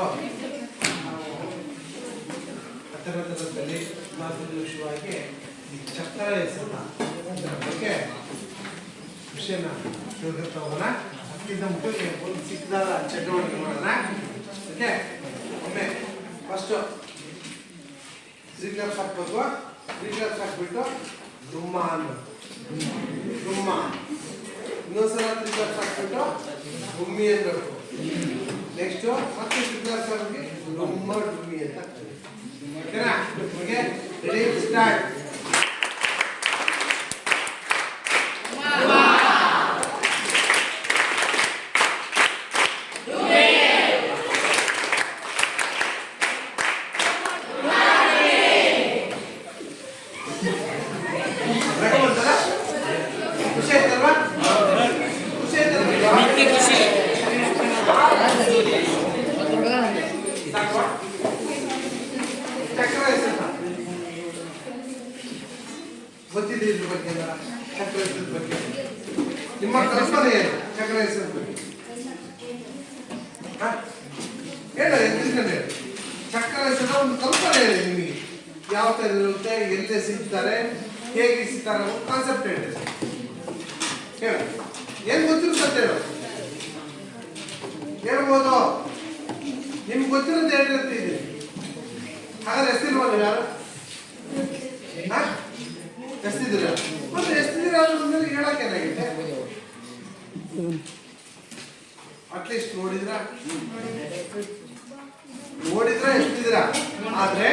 ನಾವು ಹತ್ತಿರದಲ್ಲಿ ವಿಷಯವಾಗಿ ಈ ಚಕ್ರ ಹೆಸರನ್ನ ಇದರ ಬಗ್ಗೆ ವಿಷಯನ ತಿಳ್ಕೊತಾ ಹೋಗೋಣ. ಅದಕ್ಕಿಂತ ಮುಖ್ಯವಾಗಿ ಒಂದು ಸಿಕ್ಕದಾದ ಚಟುವಟಿಕೆ ಮಾಡೋಣ. ಓಕೆ, ಒಮ್ಮೆ ಫಸ್ಟು ತ್ರೀ ಹಾಕ್ಬೇಕು. ತ್ರೀ ಹಾಕ್ಬಿಟ್ಟು ದುಮ್ಮ ಅನ್ಬೇಕು. ದುಮ್ಮ ಇನ್ನೊಂದ್ಸಲ ತ್ರೀ ಹಾಕ್ಬಿಟ್ಟು ಗುಮ್ಮಿ ಅನ್ಬೇಕು. ನೆಕ್ಸ್ಟ್ ಮತ್ತೆ ತ್ರೀ ಹಾಕಿ ದುಮ್ಮ ಡುಮ್ಮಿ ಅಂತ. ಓಕೆನಾ? Okay, ready, start. ಗೊತ್ತಿದೆ ಇದ್ರ ಬಗ್ಗೆ ಚಕ್ರ ಹೆಸರದ ಬಗ್ಗೆ ನಿಮ್ಮ ಕಲ್ಪನೆ ಏನು? ಚಕ್ರ ಹೆಸರದ ಬಗ್ಗೆ ಹೇಳಿ. ಚಕ್ರ ಹೆಸರ ಒಂದು ಕಲ್ಪನೆ ಹೇಳಿ ನಿಮಗೆ. ಯಾವ ತರ ಇರುತ್ತೆ, ಎಲ್ಲೇ ಸಿಗ್ತಾರೆ, ಹೇಗೆ ಸಿಗ್ತಾರೆ, ಒಂದು ಕಾನ್ಸೆಪ್ಟ್ ಹೇಳಿ. ಹೇಳಿ, ಏನ್ ಗೊತ್ತಿರುತ್ತೆ ಹೇಳು. ಹೇಳ್ಬೋದು, ನಿಮ್ಗೆ ಗೊತ್ತಿರೋದು ಹೇಳಿರುತ್ತೆ ಇದೆ. ಹಾಗಾದ್ರೆ ಎಷ್ಟಿಲ್ವ ನೀವು ಯಾರು? ಎಷ್ಟಿದ್ದೀರ? ಮತ್ತೆ ಎಷ್ಟಿದ್ದೀರ ಅನ್ನೋದ್ಮೇಲೆ ಹೇಳಕ್ಕೆ ಏನಾಗಿದೆ? ಅಟ್ಲೀಸ್ಟ್ ನೋಡಿದ್ರ ಎಷ್ಟಿದ್ದೀರ, ಆದ್ರೆ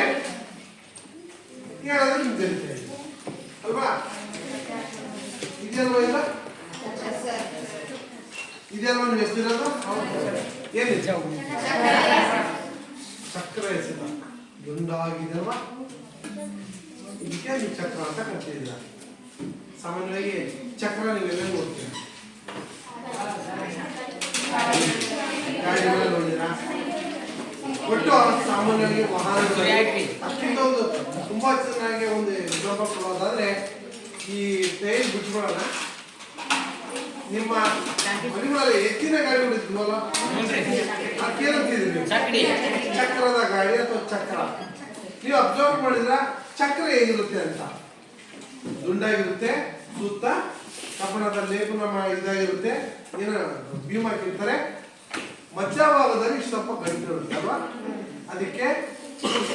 ಹೇಳೋದು ನಿಮ್ಗೆ ತಿಳಿತಾ ಇದೆ ಅಲ್ವಾ? ಇದೆಯಲ್ವಾ? ಇಲ್ಲ ಇದೆಯಲ್ವಾ? ನೀವು ಎಷ್ಟಿರೋದು ಏನಿದೆ? ಚಕ್ರ ಹೆಸರ ದುಂಡಾಗಿದೆಲ್ವಾ? ಇದಕ್ಕೆ ನೀವು ಚಕ್ರ ಅಂತ ಕರ್ತಿದ್ದೀರ. ಸಾಮಾನ್ಯವಾಗಿ ಚಕ್ರ ನೀವೆಲ್ಲ ನೋಡ್ತೀರ, ಗಾಡಿಗಳ ನೋಡಿದಿರ. ಒಟ್ಟು ಸಾಮಾನ್ಯವಾಗಿ ವಾಹನಗಳಲ್ಲಿ ಅಷ್ಟಿಂದ ಒಂದು ತುಂಬಾ ಚೆನ್ನಾಗಿ ಒಂದು ಎಕ್ಸಾಂಪಲ್ ಕೊಡೋದಾದ್ರೆ ಈ ಟೈರ್ ಬಿಟ್ಕೊಳ್ಳೋಣ. ನಿಮ್ಮ ಮನೆಗಳಲ್ಲಿ ಎತ್ತಿನ ಗಾಡಿ ಹೊಡಿದ್ವಲ್ಲ, ಅದಕ್ಕೇನಂತಿದ್ರಿ? ಚಕ್ರದ ಗಾಡಿ ಅಥವಾ ಚಕ್ರ. ನೀವು ಅಬ್ಸರ್ವ್ ಮಾಡಿದ್ರ ಚಕ್ರ ಹೇಗಿರುತ್ತೆ ಅಂತ. ದುಂಡಾಗಿರುತ್ತೆ, ಸುತ್ತ ಕಬ್ಬಣದ ಲೇಪನ ಇದಾಗಿರುತ್ತೆ, ಏನ ಭೀಮ್ ಹಾಕಿರ್ತಾರೆ. ಮಧ್ಯಭಾಗದಲ್ಲಿ ಸ್ವಲ್ಪ ಗಂಟು ಇರುತ್ತೆ ಅಲ್ವಾ? ಅದಕ್ಕೆ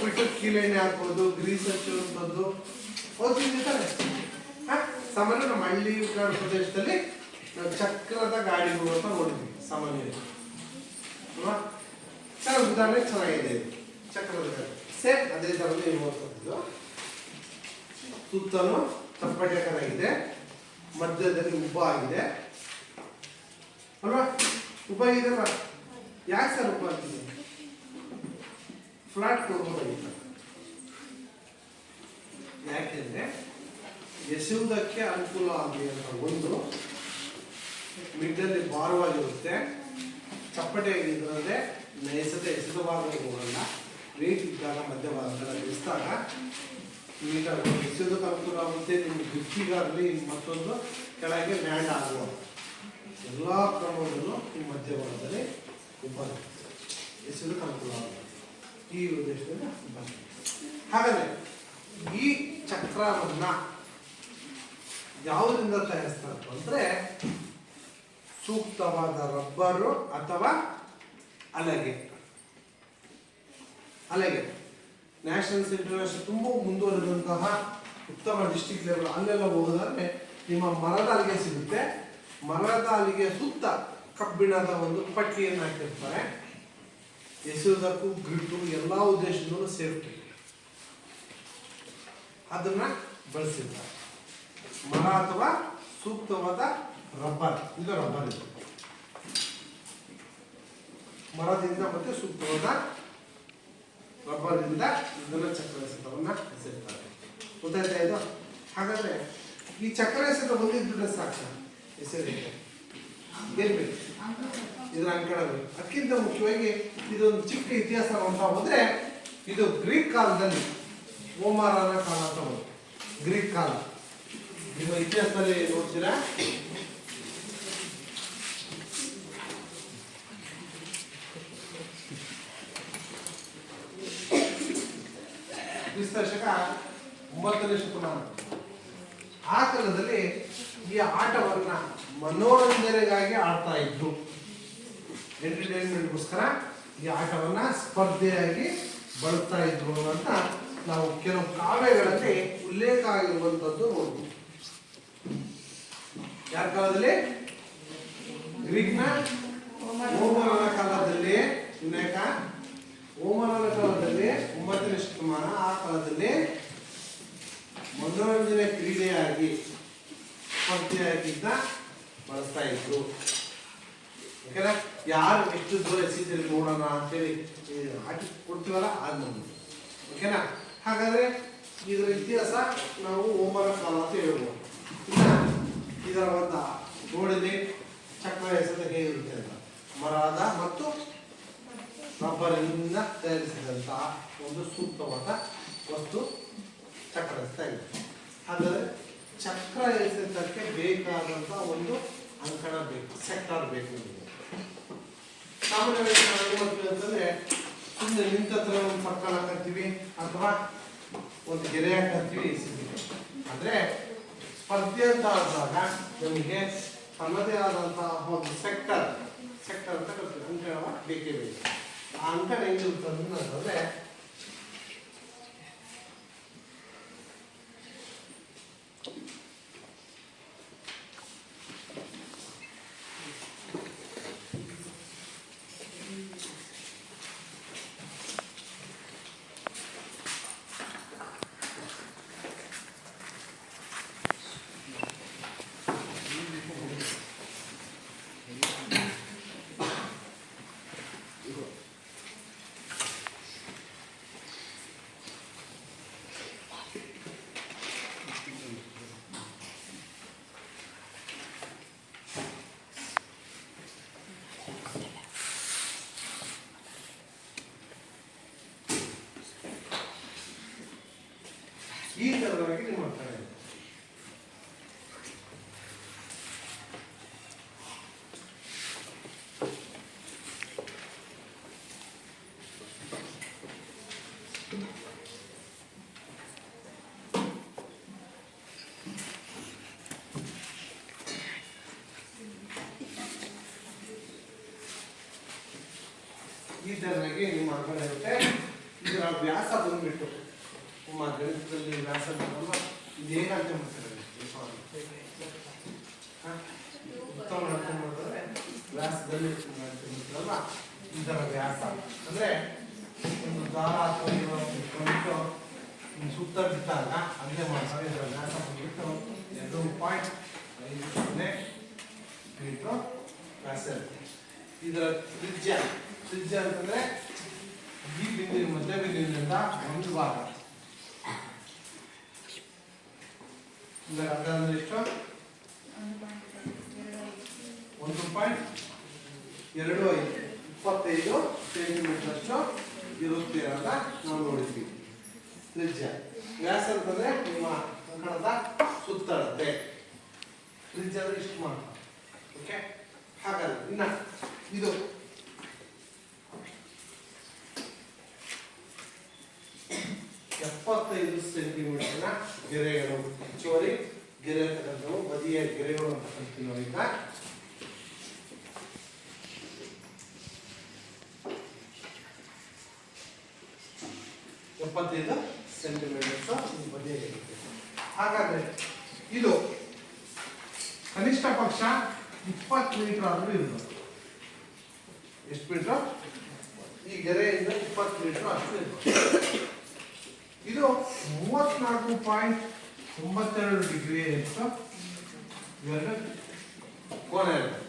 ಬಿಟ್ಟು ಕೀಲೆಣ್ಣೆ ಹಾಕೋದು, ಗ್ರೀಸ್ ಹಚ್ಚುವಂಥದ್ದು ಓದ್ತಿರ್ತಾರೆ. ಸಾಮಾನ್ಯ ನಮ್ಮ ಹಳ್ಳಿ ಪ್ರದೇಶದಲ್ಲಿ ನಾವು ಚಕ್ರದ ಗಾಡಿಗಳು ಅಂತ ನೋಡಿದ್ವಿ ಸಾಮಾನ್ಯವಾಗಿ ಅಲ್ವಾ? ಚೆನ್ನಾಗಿ ಉದಾಹರಣೆ ಚೆನ್ನಾಗಿದೆ ಚಕ್ರದ ಗಾಡಿ. ಸೇಮ್ ಅದೇ ಥರದ್ದು ಇರುವಂಥದ್ದು. ಸುತ್ತಲೂ ಚಪ್ಪಟೆಕರಾಗಿದೆ, ಮಧ್ಯದಲ್ಲಿ ಉಬ್ಬ ಆಗಿದೆ ಅಲ್ವಾ? ಉಬ್ಬ ಇದೆಲ್ಲ ಯಾಕೆ ಸರ್ ಉಬ್ಬ ಆಗಿದೆ? ಫ್ಲಾಟ್ ಕೊಡ್ಬೋದಾಗಿಲ್ಲ. ಯಾಕೆಂದ್ರೆ ಎಸೆಯುವುದಕ್ಕೆ ಅನುಕೂಲ ಆಗಲಿ ಅಂತ ಒಂದು, ಮಿಡ್ಡಲ್ಲಿ ಭಾರವಾಗಿರುತ್ತೆ, ಚಪ್ಪಟೆಯಾಗಿದ್ದರೆ ನೈಸತೆ ಎಸೆದ ಭಾಗದಲ್ಲಿ ಹೋಗಲ್ಲ. ವೇಟ್ ಇದ್ದಾಗ ಮಧ್ಯಭಾಗದಲ್ಲಿ ಎಸಿದಾಗ ನೀಟಾಗಿ ಎಸೆಯೋದಕ್ಕೆ ಅನುಕೂಲ ಆಗುತ್ತೆ. ನಿಮ್ಗೆ ಗುತ್ತಿಗಾಗಲಿ ಮತ್ತೊಂದು ಕೆಳಗೆ ಲ್ಯಾಂಡ್ ಆಗುವ ಎಲ್ಲ ಕ್ರಮದಲ್ಲೂ ಈ ಮಧ್ಯಭಾಗದಲ್ಲಿ ಉಬ್ಬ ಎಸೆಯೋದಕ್ಕೆ ಅನುಕೂಲ ಆಗುತ್ತೆ. ಈ ಉದ್ದೇಶದಿಂದ ಬಂದಿದೆ. ಹಾಗಾದರೆ ಈ ಚಕ್ರವನ್ನ ಯಾವುದರಿಂದ ತಯಾರಿಸ್ತಾರೆ ಅಂದರೆ ಸೂಕ್ತವಾದ ರಬ್ಬರು ಅಥವಾ ಅಲಗೆ. ನ್ಯಾಷನಲ್ಸ್ ಇಂಟರ್ನ್ಯಾಷನಲ್ ತುಂಬ ಮುಂದುವರೆದಂತಹ ಉತ್ತಮ ಡಿಸ್ಟ್ರಿಕ್ಟ್ ಲೆವೆಲ್ ಅಲ್ಲೆಲ್ಲ ಹೋಗೋದಾದ್ರೆ ನಿಮ್ಮ ಮರದ ಅಲಿಗೆ ಸಿಗುತ್ತೆ. ಮರದ ಅಲಿಗೆ ಸುತ್ತ ಕಬ್ಬಿಣದ ಒಂದು ಪಟ್ಟಿಯನ್ನು ಹಾಕಿರ್ತಾರೆ. ಎಸೆಯುವುದಕ್ಕೂ ಗ್ರಿಟ್ಟು ಎಲ್ಲ ಉದ್ದೇಶದಲ್ಲೂ ಸೇಫ್ಟಿ ಅದನ್ನ ಬಳಸಿರ್ತಾರೆ. ಮರ ಅಥವಾ ಸೂಕ್ತವಾದ ರಬ್ಬರ್, ಇದು ರಬ್ಬರ್ ಇದು ಮರದಿಂದ ಮತ್ತೆ ಸೂಕ್ತವಾದ ರಬ್ಬರ್ದಿಂದ ಇದನ್ನ ಚಕ್ರ ಎಸೆತವನ್ನ ಎಸೆಯುತ್ತಾರೆ. ಗೊತ್ತಾಯ್ತಾ ಇದು? ಹಾಗಾದ್ರೆ ಈ ಚಕ್ರ ಎಸೆತ ಒಂದಿದ್ರೆ ಸಾಕು ಎಸೆಯೋದಕ್ಕೆ ಏನ್ ಬೇಕು? ಇದರ ಅಂಕಣಗಳು. ಅದಕ್ಕಿಂತ ಮುಖ್ಯವಾಗಿ ಇದೊಂದು ಚಿಕ್ಕ ಇತಿಹಾಸ ಅಂತ ಹೋದ್ರೆ ಇದು ಗ್ರೀಕ್ ಕಾಲದಲ್ಲಿ ಹೋಮರನ ಕಾಲ ಅಂತ ಹೋಗುತ್ತೆ. ಗ್ರೀಕ್ ಕಾಲ ನಿಮ್ಮ ಇತಿಹಾಸದಲ್ಲಿ ನೋಡ್ತೀರಾ? ಕ್ರಿಸ್ತಶಕ 9ನೇ ಶತಮಾನ. ಆ ಕಾಲದಲ್ಲಿ ಈ ಆಟವನ್ನ ಮನೋರಂಜನೆಗಾಗಿ ಆಡ್ತಾ ಇದ್ರು. ಎಂಟರ್ಟೈನ್ಮೆಂಟ್ಗೋಸ್ಕರ ಈ ಆಟವನ್ನ ಸ್ಪರ್ಧೆಯಾಗಿ ಬಳಸ್ತಾ ಇದ್ರು ಅಂತ ನಾವು ಕೆಲವು ಕಾವ್ಯಗಳಲ್ಲಿ ಉಲ್ಲೇಖ ಆಗಿರುವಂಥದ್ದು ನೋಡ್ತೀವಿ. ಯಾರ ಕಾಲದಲ್ಲಿ? ಗ್ರೀಕ್ನ ಓಮನನ ಕಾಲದಲ್ಲಿ, ವಿನಾಯಕ ಓಮನನ ಕಾಲದಲ್ಲಿ 9ನೇ ಶತಮಾನ. ಆ ಕಾಲದಲ್ಲಿ ಮನೋರಂಜನೆ ಕ್ರೀಡೆಯಾಗಿ ಸ್ಪರ್ಧೆಯಾಗಿದ್ದ ಬಳಸ್ತಾ ಇದ್ರು. ಯಾಕಂದ್ರೆ ಯಾರು ಎಷ್ಟು ದೂರ ಎಸಿದ್ರೆ ನೋಡೋಣ ಅಂತೇಳಿ ಆಟ ಕೊಡ್ತೀವಲ್ಲ ಅದು ನಮ್ದು. ಓಕೆನಾ? ಹಾಗಾದ್ರೆ ಇದರ ಇತಿಹಾಸ ನಾವು ಓಮನ ಕಾಲ ಅಂತ ಹೇಳ್ಬೋದು. ಇದರ ಒಂದು ನೋಡಿದ್ರೆ ಚಕ್ರ ಎಸೆತ ಹೇಗಿರುತ್ತೆ ಅಂತ, ಮರದ ಮತ್ತು ರಬ್ಬರಿನಿಂದ ತಯಾರಿಸಿದಂತಹ ಒಂದು ಸೂಕ್ತವಾದ ವಸ್ತು ಚಕ್ರ ಎಸೆತ ಇದೆ. ಹಾಗಾದ್ರೆ ಚಕ್ರ ಎಸೆತಕ್ಕೆ ಬೇಕಾದಂತಹ ಒಂದು ಅಂಕಣ ಬೇಕು, ಸೆಕ್ಟಾರ್ ಬೇಕು. ಸಾಮಾನ್ಯವಾಗಿ ನಾವು ಏನು ಮಾಡ್ತೀವಿ ಅಂತಂದ್ರೆ ಸುಮ್ಮನೆ ನಿಂತತ್ರ ಒಂದು ಸರ್ಕಲ್ ಹಾಕಂತೀವಿ ಅಥವಾ ಒಂದು ಗೆರೆ ಹಾಕಂತೀವಿ, ಎಸಿತೀವಿ. ಅಂದ್ರೆ ಸ್ಪರ್ಧೆ ಅಂತ ಆದಾಗ ನಮಗೆ ತನ್ನದೇ ಆದಂತಹ ಒಂದು ಸೆಕ್ಟರ್ ಅಂತ ಕರಿತೀವಿ. ಅಂಕಣ ಬೇಕೇ ಬೇಕು. ಆ ಅಂಕಣ ಹೆಂಗಿರುತ್ತೆ ಅಂತಂದ್ರೆ ಈ ತರವಾಗಿ ನೀವು ಮಾಡ್ತಾರೆ. ಈ ತರವಾಗಿ ನೀವು ಮಾಡ್ಕೊಂಡು ಇರುತ್ತೆ. ಇದರ ವ್ಯಾಸ ಬಂದ್ಬಿಟ್ಟು ನಿಮ್ಮ ಗಣಿತದಲ್ಲಿ ವ್ಯಾಸ ಬರಲ್ಲ. ಇದೇನಂತ ಮಾಡ್ತಾರೆ ಉತ್ತಮ ಅರ್ಥ ಮಾಡಿದ್ರೆ ವ್ಯಾಸದಲ್ಲಿ ಮಾಡ್ತಾರಲ್ಲ, ಇದರ ವ್ಯಾಸ ಅಂದ್ರೆ ಒಂದು ದಾರ ಅಥವಾ ಕಂಟು ಸುತ್ತ ಬಿಟ್ಟಾಗ ಅಲ್ಲೇ ಮಾಡ್ತಾರೆ. ಇದರ ವ್ಯಾಸ ಬಂದ್ಬಿಟ್ಟು 2.50 ಮೀಟರ್ ವ್ಯಾಸ ಇರುತ್ತೆ. ಇದರ ತ್ರಿಜ್ಯ ಅಂತಂದ್ರೆ ಈ ಬಿಂದುವಿನ ಮಧ್ಯ ಬಿಂದುವಿನಿಂದ ಒಂದು ಭಾಗ. ಇದರ ಅರ್ಧ ಅಂದ್ರೆ ಎಷ್ಟು? 1.25 ಸೆಂಟಿಮೀಟರ್ ಅಷ್ಟು ಇರುತ್ತೆ ಅಂತ ನಾವು ನೋಡಿದ್ವಿ. ತ್ರಿಜ್ಯ. ವ್ಯಾಸ ಅಂತಂದ್ರೆ ನಿಮ್ಮ ಅಂಕಣದ ಸುತ್ತಳತೆ. ತ್ರಿಜ್ಯ ಅಂದ್ರೆ ಇಷ್ಟು ಮಾತ್ರ. ಓಕೆ? ಹಾಗಾದ್ರೆ ಇನ್ನ ಇದು ಎಪ್ಪತ್ತೈದು ಸೆಂಟಿಮೀಟರ್ನ ಗೆರೆಗಳು. ಹೆಚ್ಚುವರಿ ಗೆರೆ ಅಂತಕ್ಕಂಥವು ಬದಿಯ ಗೆರೆಗಳು ಅಂತ ಕರಿತೀವಿ ನಾವೀಗ. ಎಪ್ಪತ್ತೈದು ಸೆಂಟಿಮೀಟರ್ ಬದಿಯ ಗೆರೆ. ಹಾಗಾದ್ರೆ ಇದು ಕನಿಷ್ಠ ಪಕ್ಷ 20 ಮೀಟರ್ ಆದ್ರೂ ಇರ್ಬೋದು. ಎಷ್ಟು ಮೀಟರ್? ಈ ಗೆರೆಯಿಂದ 20 ಮೀಟರ್ ಅಷ್ಟು ಇರ್ಬೋದು. ಇದು 34.92 ಡಿಗ್ರಿ ಎಷ್ಟು ಇವೆರಡು ಕೋನ ಇರುತ್ತೆ.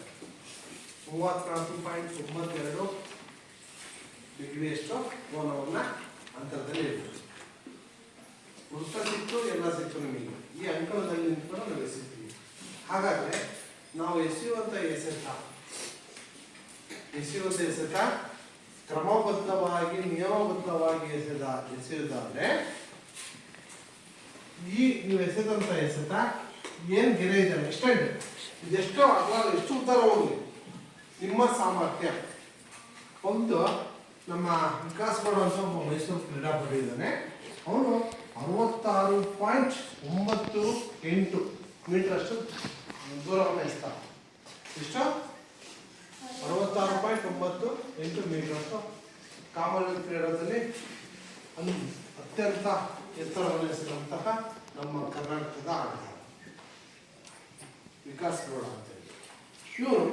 34.92 ಡಿಗ್ರಿ ಎಷ್ಟು ಕೋನವನ್ನ ಅಂತರದಲ್ಲಿ ಇರುತ್ತೆ. ವೃತ್ತ ಸಿಕ್ತು, ಎಲ್ಲ ಸಿಕ್ತು ನಿಮಗೆ. ಈ ಅಂಕಣದಲ್ಲಿ ನಿಂತ್ಕೊಂಡು ನಾವು ಎಸಿತೀವಿ. ಹಾಗಾದ್ರೆ ನಾವು ಎಸೆಯುವಂತ ಎಸೆತ ಕ್ರಮಬದ್ಧವಾಗಿ ನಿಯಮಬದ್ಧವಾಗಿ ಎಸೆಯುವುದಾದ್ರೆ ಈ ನೀವು ಎಸೆದಂತ ಎಸೆತ ಏನ್ ಗೆರೆ ಇದೆ ಎಕ್ಸ್ಟೆಂಡ್ ಇದೆಷ್ಟೋ ಅಗಲ ಎಷ್ಟು ಉತ್ತರ ಹೋಗ್ಲಿ ನಿಮ್ಮ ಸಾಮರ್ಥ್ಯ. ಒಂದು ನಮ್ಮ ವಿಕಾಸ್ ಮಾಡುವಂತ ಒಬ್ಬ ಮೈಸೂರು ಕ್ರೀಡಾಪಟು ಇದ್ದಾನೆ. ಅವನು 66.98 ಮೀಟರ್ ಅಷ್ಟು ದೂರವನ್ನು ಎಸ್ತಾನೆ. ಎಷ್ಟು? 66.98 ಮೀಟರ್ ಅಷ್ಟು ಕಾಮನ್ವೆಲ್ತ್ ಕ್ರೀಡಾದಲ್ಲಿ ಅತ್ಯಂತ ಎತ್ತರವನ್ನು ಎಸೆದಂತಹ ನಮ್ಮ ಕರ್ನಾಟಕದ ಆಟಗಾರ ವಿಕಾಸ್ ಗೌಡ ಅಂತೇಳಿ. ಇವರು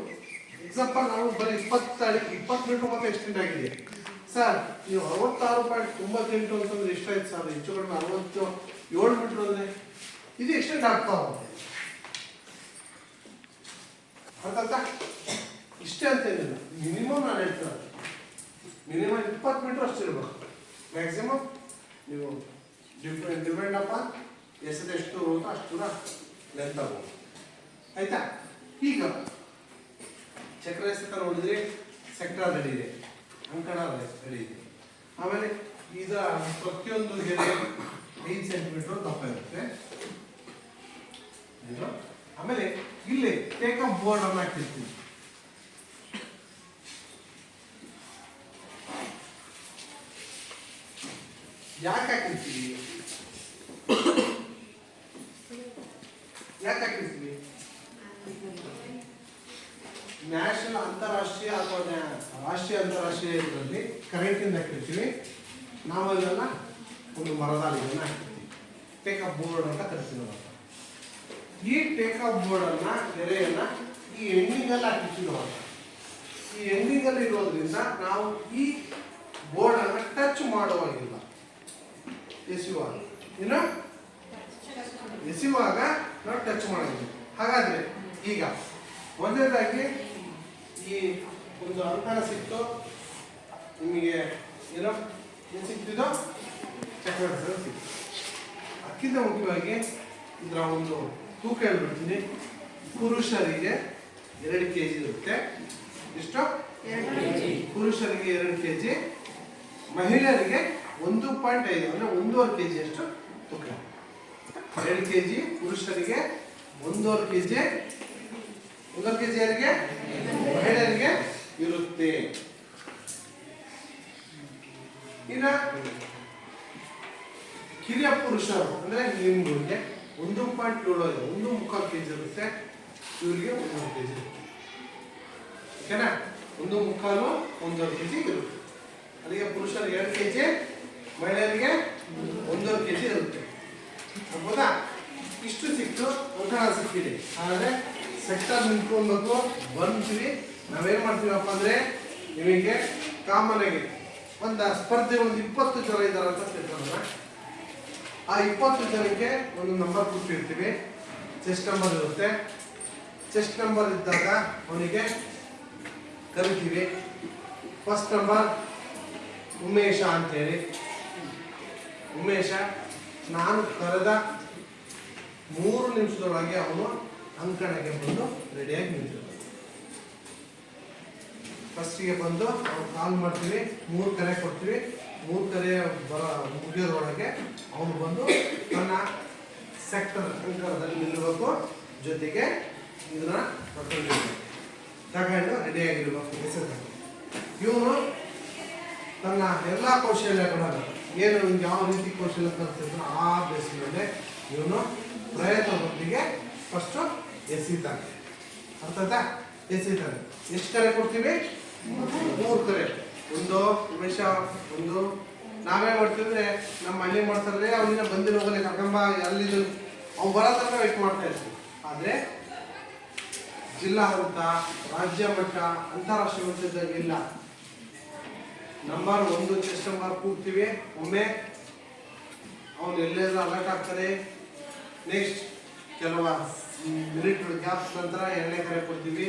ಎಕ್ಸಾಂಪಲ್ ನಾವು ಬರೀ 20 ಮೀಟರ್ ಮಾತ್ರ ಎಕ್ಸ್ಟೆಂಡ್ ಆಗಿದೆ ಸರ್. ನೀವು 66.98 ಅಂತಂದ್ರೆ ಎಷ್ಟಾಯ್ತು ಸರ್? ಹೆಚ್ಚು ಕಡಿಮೆ 67 ಮೀಟರ್ ಅಂದರೆ ಇದು ಎಕ್ಸ್ಟೆಂಡ್ ಆಗ್ತಾ ಹೋಗುತ್ತೆ. ಅರ್ಥಾಯ್ತಾ? ಇಷ್ಟೇ ಅಂತೇನಿಲ್ಲ, ಮಿನಿಮಮ್ ನಾನು ಹೇಳ್ತೀನಿ ಮಿನಿಮಮ್ 20 ಮೀಟರ್ ಅಷ್ಟು ಇರಬೇಕು. ಮ್ಯಾಕ್ಸಿಮಮ್ ನೀವು ಡಿಪೆಂಡ್ ಅಪ್ಪ ಎಸೆದೆಷ್ಟು ಹೋಗುತ್ತೋ ಅಷ್ಟು ದೂರ ಲೆಂತ್ ಆಗ್ಬೋದು. ಆಯ್ತಾ? ಈಗ ಚಕ್ರ ಎಸೆತ ನೋಡಿದ್ರೆ ಸೆಕ್ಟರ್ ರೆಡಿ ಇದೆ, ಅಂಕಣ ರೆಡಿ ಇದೆ. ಆಮೇಲೆ ಈಗ ಪ್ರತಿಯೊಂದು ಗೆರೆ 5 ಸೆಂಟಿಮೀಟರ್ ದಪ್ಪ ಇರುತ್ತೆ. ಆಮೇಲೆ ಇಲ್ಲಿ ಟೇಕ್ ಆಫ್ ಬೋರ್ಡ್ ಅನ್ನು ಹಾಕಿರ್ತೀವಿ. ಯಾಕೆ ಹಾಕಿರ್ತೀವಿ? ನ್ಯಾಷನಲ್ ಅಂತಾರಾಷ್ಟ್ರೀಯ ಅಥವಾ ರಾಷ್ಟ್ರೀಯ ಅಂತಾರಾಷ್ಟ್ರೀಯ ಇದರಲ್ಲಿ ಕರೆಂಟಿಂದ ಹಾಕಿರ್ತೀವಿ. ನಾವು ಅದನ್ನ ಒಂದು ಮರದಾಳಿಗೆಯನ್ನು ಹಾಕಿರ್ತೀವಿ. ಟೇಕ್ ಆಫ್ ಬೋರ್ಡ್ ಅಂತ ಕರಿತೀವಿ ನಾವು. ಈ ಟೇಕ್ ಆಫ್ ಬೋರ್ಡ್ ಅನ್ನ ಗೆರೆಯನ್ನ ಈ ಎಂಡಿಂಗ್ ಅಲ್ಲಿ ಹಾಕಿರ್ತೀವಿ ನಾವು. ಈ ಎಂಡಿಂಗ್ ಅಲ್ಲಿ ಇರೋದ್ರಿಂದ ನಾವು ಈ ಬೋರ್ಡ್ ಅನ್ನ ಟಚ್ ಮಾಡುವಾಗಿಲ್ಲ. ಎಸೆಯುವಾಗ ಎಸೆಯುವಾಗ ನಾವು ಟಚ್ ಮಾಡೋದಿಲ್ಲ. ಹಾಗಾದ್ರೆ ಈಗ ಒಂದನೇದಾಗಿ ಈ ಒಂದು ಅಂಕಣ ಸಿಕ್ತು ನಿಮಗೆ, ಏನೋ ಏನು ಸಿಕ್ತಿದೋ ಚಕ್ರ ಸಿಕ್ತು. ಅದಕ್ಕಿಂತ ಮುಖ್ಯವಾಗಿ ಇದರ ಒಂದು ತೂಕ ಹೇಳ್ಬಿಡ್ತೀನಿ. ಪುರುಷರಿಗೆ 2 kg ಇರುತ್ತೆ. ಎಷ್ಟು? ಪುರುಷರಿಗೆ 2 kg, ಮಹಿಳೆಯರಿಗೆ 1.5 ಅಂದರೆ 1.5 kg ಅಷ್ಟು ತೂಕ. 2 kg ಪುರುಷರಿಗೆ, 1.5 kg ಯಾರಿಗೆ? ಮಹಿಳೆಯರಿಗೆ ಇರುತ್ತೆ. ಇನ್ನು ಕಿರಿಯ ಪುರುಷರು ಅಂದ್ರೆ ನಿಮ್ಗಳಿಗೆ 1.75 1.25 kg ಇರುತ್ತೆ. ಇವರಿಗೆ 1 kg ಓಕೆನಾ? 1.25 1.5 kg ಇರುತ್ತೆ. ಅದಕ್ಕೆ ಪುರುಷರಿಗೆ 2 kg, ಮಹಿಳೆಯರಿಗೆ 1.5 kg ಇರುತ್ತೆ. ಹೌದಾ? ಇಷ್ಟು ಸಿಕ್ತು, ಅಂಕಣ ಸಿಕ್ಕಿದೆ. ಆದರೆ ಸೆಕ್ಟರ್ ನಿಂತ್ಕೊಳ್ಬೇಕು, ಬಂದ್ವಿ. ನಾವೇನ್ ಮಾಡ್ತೀವಪ್ಪ ಅಂದ್ರೆ ನಿಮಗೆ ಕಾಮನ್ ಆಗಿ ಒಂದು ಸ್ಪರ್ಧೆ 20 ಜನ ಇದ್ದಾರೆ ಅಂತ ತಿಳ್ಕೊಳ್ಳೋಣ. ಆ 20 ಜನಕ್ಕೆ ಒಂದು ನಂಬರ್ ಕೊಟ್ಟಿರ್ತೀವಿ. ಚೆಸ್ಟ್ ನಂಬರ್ ಇರುತ್ತೆ. ಚೆಸ್ಟ್ ನಂಬರ್ ಇದ್ದಾಗ ಅವನಿಗೆ ಕರಿತೀವಿ. ಫಸ್ಟ್ ನಂಬರ್ ಉಮೇಶ ಅಂತೇಳಿ. ಉಮೇಶ ನಾನು ಕರೆದ 3 ನಿಮಿಷದೊಳಗೆ ಅವನು ಅಂಕಣಕ್ಕೆ ಬಂದು ರೆಡಿಯಾಗಿ ನಿಂತಿರ್ತಾನೆ. ಫಸ್ಟಿಗೆ ಬಂದು ಅವ್ನು ಕಾಲ್ ಮಾಡ್ತೀವಿ, 3 ಕರೆ ಕೊಡ್ತೀವಿ. 3 ಕರೆ ಮುಗಿಯೋದ್ರೊಳಗೆ ಅವನು ಬಂದು ತನ್ನ ಸೆಕ್ಟರ್ ಅಂಕಣದಲ್ಲಿ ನಿಲ್ಲಬೇಕು. ಜೊತೆಗೆ ಇದನ್ನ ತಗೊಂಡು ರೆಡಿಯಾಗಿರ್ಬೇಕು. ಇವನು ತನ್ನ ಎಲ್ಲ ಕೌಶಲ್ಯಗಳನ್ನು ಏನು ಯಾವ ರೀತಿ ಕೌಶಲ್ಯ ಕಲಿತಿದ್ರು ಆ ಬೇಸ್ ಮೇಲೆ ಇವನು ಪ್ರಯತ್ನದೊಂದಿಗೆ ಫಸ್ಟು ಎಸೀತಾನೆ. ಅರ್ಥಾಯ್ತಾ? ಎಸೀತಾನೆ. ಎಷ್ಟು ಕರೆ ಕೊಡ್ತೀವಿ? 3 ಕರೆ. ಒಂದು ಉಮೇಶ ಒಂದು ನಾವೇ ಮಾಡ್ತಿದ್ರೆ ನಮ್ಮ ಹಳ್ಳಿ ಮಾಡ್ತಾರೆ, ಅವನಿಗೆ ಬಂದಿರೋ ಹೋಗಲಿ ಕರ್ಕೊಂಬ ಅಲ್ಲಿದ್ದು ಅವ್ನು ಬರೋ ತನಕ ವೆಯ್ಟ್ ಮಾಡ್ತಾ ಇರ್ತೀವಿ. ಆದರೆ ಜಿಲ್ಲಾ ಹಂತ, ರಾಜ್ಯ ಮಟ್ಟ, ಅಂತಾರಾಷ್ಟ್ರೀಯ ಮಟ್ಟದಾಗ ಇಲ್ಲ. ನಂಬರ್ 1 ಚೆಸ್ಟ್ ನಂಬರ್ ಕೂಗ್ತೀವಿ. ಒಮ್ಮೆ ಅವನು ಎಲ್ಲೆಲ್ಲ ಅಲರ್ಟ್ ಆಗ್ತಾರೆ. ನೆಕ್ಸ್ಟ್ ಕೆಲವು ಮಿನಿಟ್ ಗ್ಯಾಪ್ ನಂತರ 2ನೇ ಕರೆ ಕೊಡ್ತೀವಿ.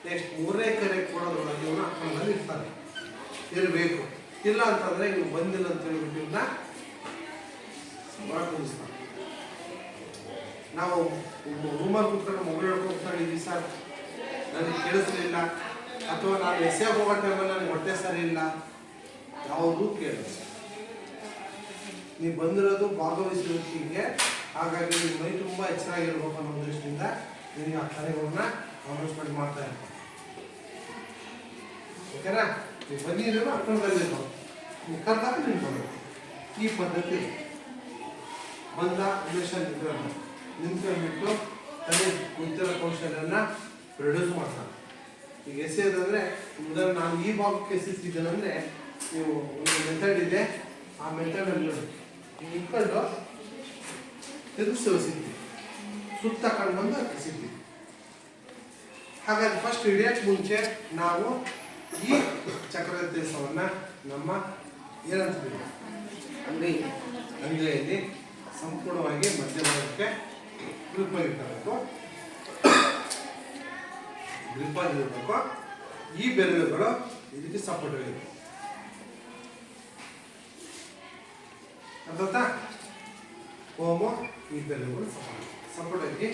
ನೆಕ್ಸ್ಟ್ 3ನೇ ಕರೆ ಕೊಡೋದ್ರೊಳಗೆ ಇವನು ಅಕ್ಕಂದಲ್ಲಿ ಇರ್ತಾನೆ, ಇರಬೇಕು. ಇಲ್ಲ ಅಂತಂದ್ರೆ ಇವ್ನು ಬಂದಿಲ್ಲ ಅಂತ ಹೇಳ್ಬಿಟ್ಟು ಇವನ್ನ ಹೊರಕುಳಿಸ್ತಾನೆ. ನಾವು ರೂಮಲ್ಲಿ ಕೂತ್ಕೊಂಡು ಮೊಬೈಲ್ ಹೇಳ್ಕೊಂಡು ಕೂತ್ಕೊಂಡಿದ್ವಿ ಸರ್, ನನಗೆ ಕೇಳಿಸ್ಲಿಲ್ಲ, ಅಥವಾ ನಾನು ಎಸೆ ಹೋಗೋ ಟೈಮಲ್ಲಿ ನನಗೆ ಹೊಟ್ಟೆ ಸರಿ ಇಲ್ಲ, ಯಾವುದೂ ಕೇಳಿಲ್ಲ. ನೀವು ಬಂದಿರೋದು ಭಾಗವಹಿಸಿರೋದಕ್ಕೆ, ಹಾಗಾಗಿ ನಿಮ್ಮ ಮೈ ತುಂಬ ಎಚ್ಚರಾಗಿರ್ಬೇಕು ಅನ್ನೋ ದೃಷ್ಟಿಯಿಂದ ನಿಮಗೆ ಆ ಕರೆಗಳನ್ನ ಅನೌನ್ಸ್ಮೆಂಟ್ ಮಾಡ್ತಾ ಇರ್ತಾರೆ. ಓಕೆನಾ? ನೀವು ಬಂದಿದ್ದೀರೋ ಅಕ್ಕಂದಲ್ಲಿ ನೀವು ಕರೆದಾಗ ನಿಂತ್ಕೊಳ್ಬೇಕು. ಈ ಪದ್ಧತಿ ಬಂದ ಉಮೇಶ ನಿಂತ್ಕೊಂಡ್ಬಿಟ್ಟು ತಲೆ ಕುಂತಿರೋ ಕೌಶಲ್ಯನ ಪ್ರೊಡ್ಯೂಸ್ ಮಾಡ್ತಾನೆ. ಈಗ ಎಸೆಯೋದಂದರೆ ಉದಾಹರಣೆ ನಾನು ಈ ಭಾಗಕ್ಕೆ ಎಸೆಸಿದ್ದೇನೆಂದರೆ ನೀವು ಒಂದು ಮೆಥಡ್ ಇದೆ, ಆ ಮೆಥಡಲ್ಲಿ ನೋಡಿ ನೀವು ನಿಂತ್ಕೊಂಡು ತಿರುಗಿಸಿ ಎಸಿದ್ವಿ, ಸುತ್ತ ಕಂಡು ಎಸಿದ್ವಿ. ಹಾಗಾಗಿ ಫಸ್ಟ್ ಹಿಡಿಯೋಕ್ಕೆ ಮುಂಚೆ ನಾವು ಈ ಚಕ್ರದ ದೇಶವನ್ನು ನಮ್ಮ ಏನಂತೀವಿ ಅಂಗೈಯಲ್ಲಿ ಸಂಪೂರ್ಣವಾಗಿ ಮಧ್ಯಭಾಗಕ್ಕೆ ಗ್ರಿಪ್ಪಾಗಿರ್ಬೇಕು. ಈ ಬೆರಳುಗಳು ಇದಕ್ಕೆ ಸಪೋರ್ಟ್ ಆಗಿದೆ. ಅರ್ಥ ಓಮು ಈ ಬೆರಳುಗಳು ಸಪೋರ್ಟ್ ಆಗಿ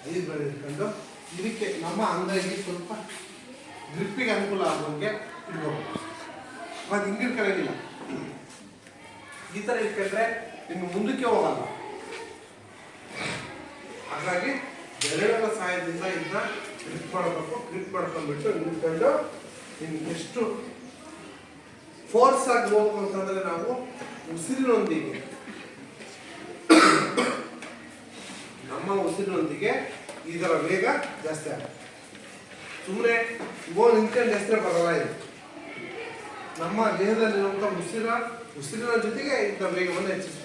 5 ಬೆರಳು ಇಟ್ಕೊಂಡು ಇದಕ್ಕೆ ನಮ್ಮ ಅಂಗೈಗೆ ಸ್ವಲ್ಪ ಗ್ರಿಪ್ಪಿಗೆ ಅನುಕೂಲ ಆಗೋಂಗೆ ಇಟ್ಕೋಬೇಕು. ಅದು ಹಿಂಗೆ ಇಟ್ಕೊಳ್ಳೋಂಗಿಲ್ಲ, ಈ ಥರ ಇಟ್ಕೊಂಡ್ರೆ ನಿಮ್ಗೆ ಮುಂದಕ್ಕೆ ಹೋಗಲ್ಲ. ಹಾಗಾಗಿ ಬೆರಳುಗಳ ಸಹಾಯದಿಂದ ಇದನ್ನ ಗ್ರಿಪ್ ಮಾಡಬೇಕು. ಗ್ರಿಪ್ ಮಾಡ್ಕೊಂಡ್ಬಿಟ್ಟು ನಿಂತ್ಕೊಂಡು ನಿಮ್ಗೆ ಎಷ್ಟು ಫೋರ್ಸ್ ಆಗಿ ಹೋಗ್ಬೇಕು ಅಂತಂದ್ರೆ ನಾವು ಉಸಿರಿನೊಂದಿಗೆ ನಮ್ಮ ಉಸಿರಿನೊಂದಿಗೆ ಇದರ ವೇಗ ಜಾಸ್ತಿ ಆಗುತ್ತೆ. ಸುಮ್ಮನೆ ನಿಂತ್ಕೊಂಡು ಹೆಸರೇ ಬರಲ್ಲ. ಇದು ನಮ್ಮ ದೇಹದಲ್ಲಿರುವಂಥ ಉಸಿರಿನ ಜೊತೆಗೆ ಇದರ ವೇಗವನ್ನು ಹೆಚ್ಚಿಸಿ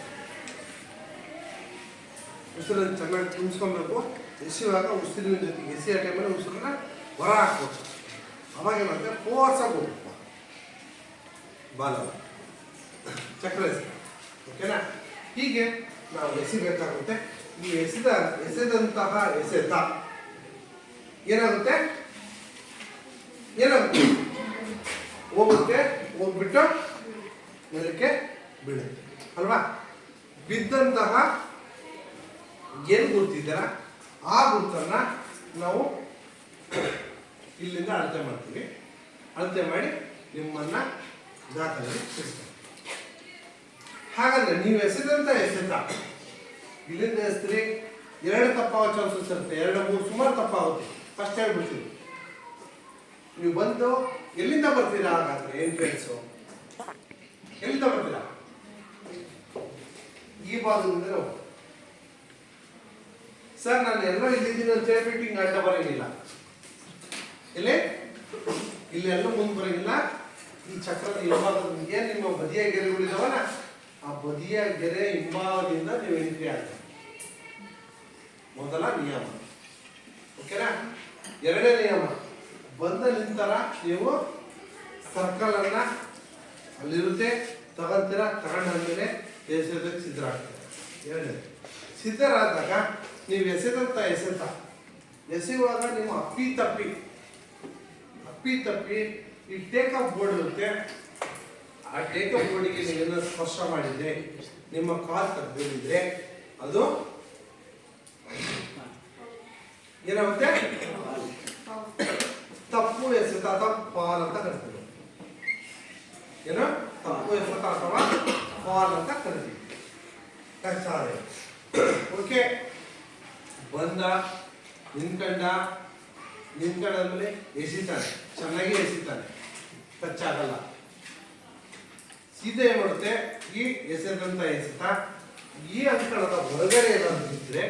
ಉಸಿರನ್ನು ಚೆನ್ನಾಗಿ ತುಂಬಿಸ್ಕೊಬೇಕು. ಎಸೆಯುವಾಗ ಉಸಿರಿನ ಜೊತೆಗೆ ಎಸೆಯೋ ಟೈಮಲ್ಲಿ ಉಸಿರನ್ನ ಹೊರ ಹಾಕ್ಬೇಕು. ಅವಾಗ ಏನಾಗುತ್ತೆ, ಫೋರ್ಸ್ ಆಗಿ ಹೋಗ್ಬೇಕು ಬಾಲ ಚಕ್ರ ಎಸೆ. ಓಕೆನಾ? ಹೀಗೆ ನಾವು ಎಸಿಬೇಕಾಗುತ್ತೆ. ಈ ಎಸೆದಂತಹ ಎಸೆತ ಏನಾಗುತ್ತೆ ಹೋಗ್ಬಿಟ್ಟು ನೆಲಕ್ಕೆ ಬೀಳುತ್ತೆ ಅಲ್ವಾ? ಬಿದ್ದಂತಹ ಏನು ಗುರ್ತಿದ್ದೀರ ಆ ಗುರ್ತನ್ನ ನಾವು ಇಲ್ಲಿಂದ ಅಳತೆ ಮಾಡ್ತೀವಿ. ಅಳತೆ ಮಾಡಿ ನಿಮ್ಮನ್ನ ದಾಖಲೆಗೆ ಸೇರಿಸ್ತೀವಿ. ಹಾಗಾದ್ರೆ ನೀವು ಎಸೆದಂತ ಎಸೆತ ಇಲ್ಲಿಂದ ಎಸ್ತ್ರಿ 2 ತಪ್ಪಾಗೋ ಚಾನ್ಸಸ್ ಇರುತ್ತೆ, 2, 3 ಸುಮಾರು ತಪ್ಪಾಗುತ್ತೆ. ಫಸ್ಟ್ ಹೇಳ್ಬಿಡ್ತೀವಿ. ನೀವು ಬಂದು ಎಲ್ಲಿಂದ ಬರ್ತೀರಾ? ಹಾಗಾದ್ರೆ ಎಂಟ್ರೆನ್ಸು ಎಲ್ಲಿಂದ ಬರ್ತೀರಾ? ಈ ಭಾಗದಿಂದ ಹೋಗಿ ಸರ್ ನಾನು ಎಲ್ಲೋ ಇಲ್ಲಿದ್ದೀನಿ ಅಂತ ಹೇಳ್ಬಿಟ್ಟು ಹಿಂಗೆ ಅಡ್ಡ ಬರೋಂಗಿಲ್ಲ. ಇಲ್ಲೆಲ್ಲ ಮುಂದೆ ಬರೋಂಗಿಲ್ಲ. ಈ ಚಕ್ರದ ಹಿಂಭಾಗದ ಏನು ನಿಮ್ಮ ಬದಿಯ ಗೆರೆಗಳಿದಾವಲ್ಲ, ಆ ಬದಿಯ ಗೆರೆ ಹಿಂಭಾಗದಿಂದ ನೀವು ಎಂಟ್ರಿ ಆಗ್ತೀವಿ. ಮೊದಲ ನಿಯಮ. ಓಕೆನಾ? ಎರಡನೇ ನಿಯಮ, ಬಂದ ನಂತರ ನೀವು ಸರ್ಕಲ್ ಅನ್ನ ಅಲ್ಲಿರುತ್ತೆ ತಗೊಂತೀರ. ತಗೊಂಡಾದ್ಮೇಲೆ ಎಸೆಯೋದಕ್ಕೆ ಸಿದ್ಧರಾಗ್ತೀರ. ಎರಡನೇ ಸಿದ್ಧರಾದಾಗ ನೀವು ಎಸೆದಂತ ಎಸೆಯುವಾಗ ನೀವು ಅಪ್ಪಿ ತಪ್ಪಿ ಈ ಟೇಕಪ್ ಬೋರ್ಡ್ ಇರುತ್ತೆ. ಆ ಟೇಕಪ್ ಬೋರ್ಡಿಗೆ ನೀವೇನೋ ಸ್ಪರ್ಶ ಮಾಡಿದ್ರೆ, ನಿಮ್ಮ ಕಾಲ್ ತಗ್ಗಿದ್ರೆ ಅದು ಏನಾಗುತ್ತೆ? ತಪ್ಪು ಎಸೆತ ಅಥವಾ ಫಾಲ್ ಅಂತ ಕರಿತೀವಿ. ಏನೋ ತಪ್ಪು ಎಸೆತ ಅಥವಾ ಫಾಲ್ ಅಂತ ಕರಿತೀವಿ. ಓಕೆ, ಬಂದ ನಿಂತ್ಕೊಂಡಾದ್ಮೇಲೆ ಎಸಿತಾನೆ, ಚೆನ್ನಾಗಿ ಎಸಿತಾನೆ, ಟಚ್ ಆಗಲ್ಲ. ಸೀದಾ ಏನ್ ಮಾಡುತ್ತೆ, ಈ ಎಸೆದಂತ ಎಸೆತ ಈ ಅಂಕಣದ ಹೊರಗಡೆ ಏನಾದ್ರು ಇದ್ರೆ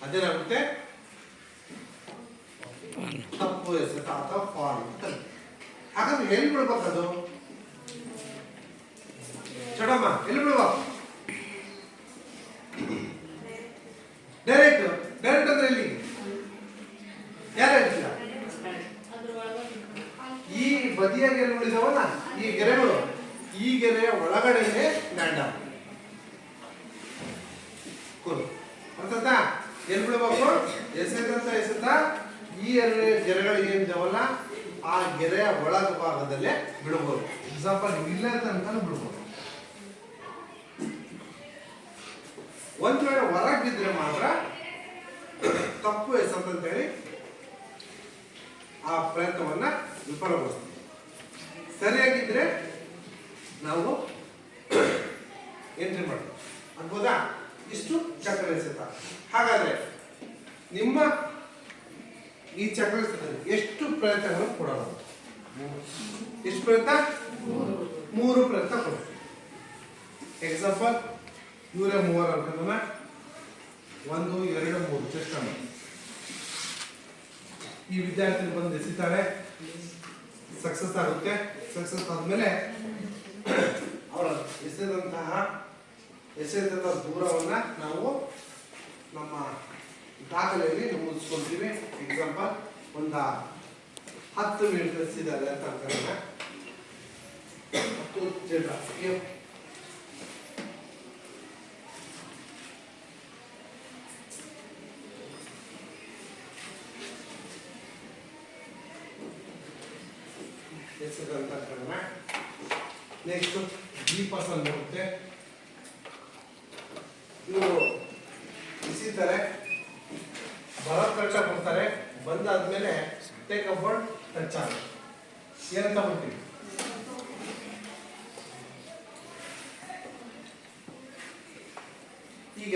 ಅದೇನಾಗುತ್ತೆ? ತಪ್ಪು ಎಸೆತ ಅಥವಾ ಫಾಲ್ ಅಂತ. ಹಾಗಾದ್ರೆ ಎಲ್ಲಿ ಬಿಡ್ಬೇಕದು? ಚಡಮ್ಮ ಎಲ್ಲಿ ಬಿಡ್ಬೇಕು? ಡೈರೆಕ್ಟ್ ಅಂದ್ರೆ ಎಲ್ಲಿ? ಯಾರು ಹೇಳ್ತೀರ? ಈ ಬದಿಯ ಗೆರೆಗಳಿದಾವಲ್ಲ, ಈ ಗೆರೆಗಳು, ಈ ಗೆರೆಯ ಒಳಗಡೆನೆ ಲ್ಯಾಂಡ್ ಆಗ. ಅರ್ಥಾತ? ಎಲ್ಲಿ ಬಿಡ್ಬೇಕು? ಎಸೆದಂತ ಎಸೆತ ಈ ಗೆರೆಗಳು ಏನಿದಾವಲ್ಲ ಆ ಗೆರೆಯ ಒಳಗ ಭಾಗದಲ್ಲೇ ಬಿಡಬಹುದು. ಎಕ್ಸಾಂಪಲ್ ಇಲ್ಲ ಅಂತ ಬಿಡ್ಬೋದು. ಒಂದ್ ವೇಳೆ ಹೊರಗೆ ಬಿದ್ರೆ ಮಾತ್ರ ತಪ್ಪು ಎಸೆತ ಅಂತ ಹೇಳಿ ಆ ಪ್ರಯತ್ನವನ್ನ ವಿಫಲಗೊಳಿಸ್ತೀವಿ. ಸರಿಯಾಗಿದ್ರೆ ನಾವು ಎಂಟ್ರಿ ಮಾಡ್ತೀವಿ. ಅನ್ಬೋದಾ? ಇಷ್ಟು ಚಕ್ರ ಎಸೆತ. ಹಾಗಾದ್ರೆ ನಿಮ್ಮ ಈ ಚಕ್ರ ಎಸೆತದಲ್ಲಿ ಎಷ್ಟು ಪ್ರಯತ್ನಗಳನ್ನು ಕೊಡೋಣ? ಎಷ್ಟು ಪ್ರಯತ್ನ? 3 ಪ್ರಯತ್ನ ಕೊಡ್ತೀವಿ. ಎಕ್ಸಾಂಪಲ್ ಇವರೇ ಮೂವರು ಅನ್ಕೊಂಡ 1 2 3 ಚೆಕ್ ಮಾಡಿ. ಈ ವಿದ್ಯಾರ್ಥಿ ಬಂದು ಎಸಿತಾಳೆ, ಸಕ್ಸಸ್ ಆಗುತ್ತೆ. ಸಕ್ಸಸ್ ಆದ್ಮೇಲೆ ಅವರ ಎಸೆದಂತಹ ದೂರವನ್ನ ನಾವು ನಮ್ಮ ದಾಖಲೆಯಲ್ಲಿ ನಮೂದಿಸ್ಕೊಳ್ತೀವಿ. ಎಕ್ಸಾಂಪಲ್ ಒಂದು 10 ಮೀಟರ್ ಎಸಿದ್ದಾರೆ ಅಂತ ಅನ್ಕೊಂಡ್ರೆ 10 ಮೀಟರ್ ಎಸೆದಂತ ಅನ್ಕೊಂಡ್ರೆ ನೆಕ್ಸ್ಟ್ G% ಬರುತ್ತೆ. ಇವರು ಎಸಿತಾರೆ, ಬರೋದ್ ಕಟ್ಟ ಕೊಡ್ತಾರೆ. ಬಂದಾದ್ಮೇಲೆ ಟೇಕ್ ಅ ಬೋರ್ಡ್ ಟಚ್ ಆಗ ಏನಂತ ಬರ್ತೀವಿ. ಈಗ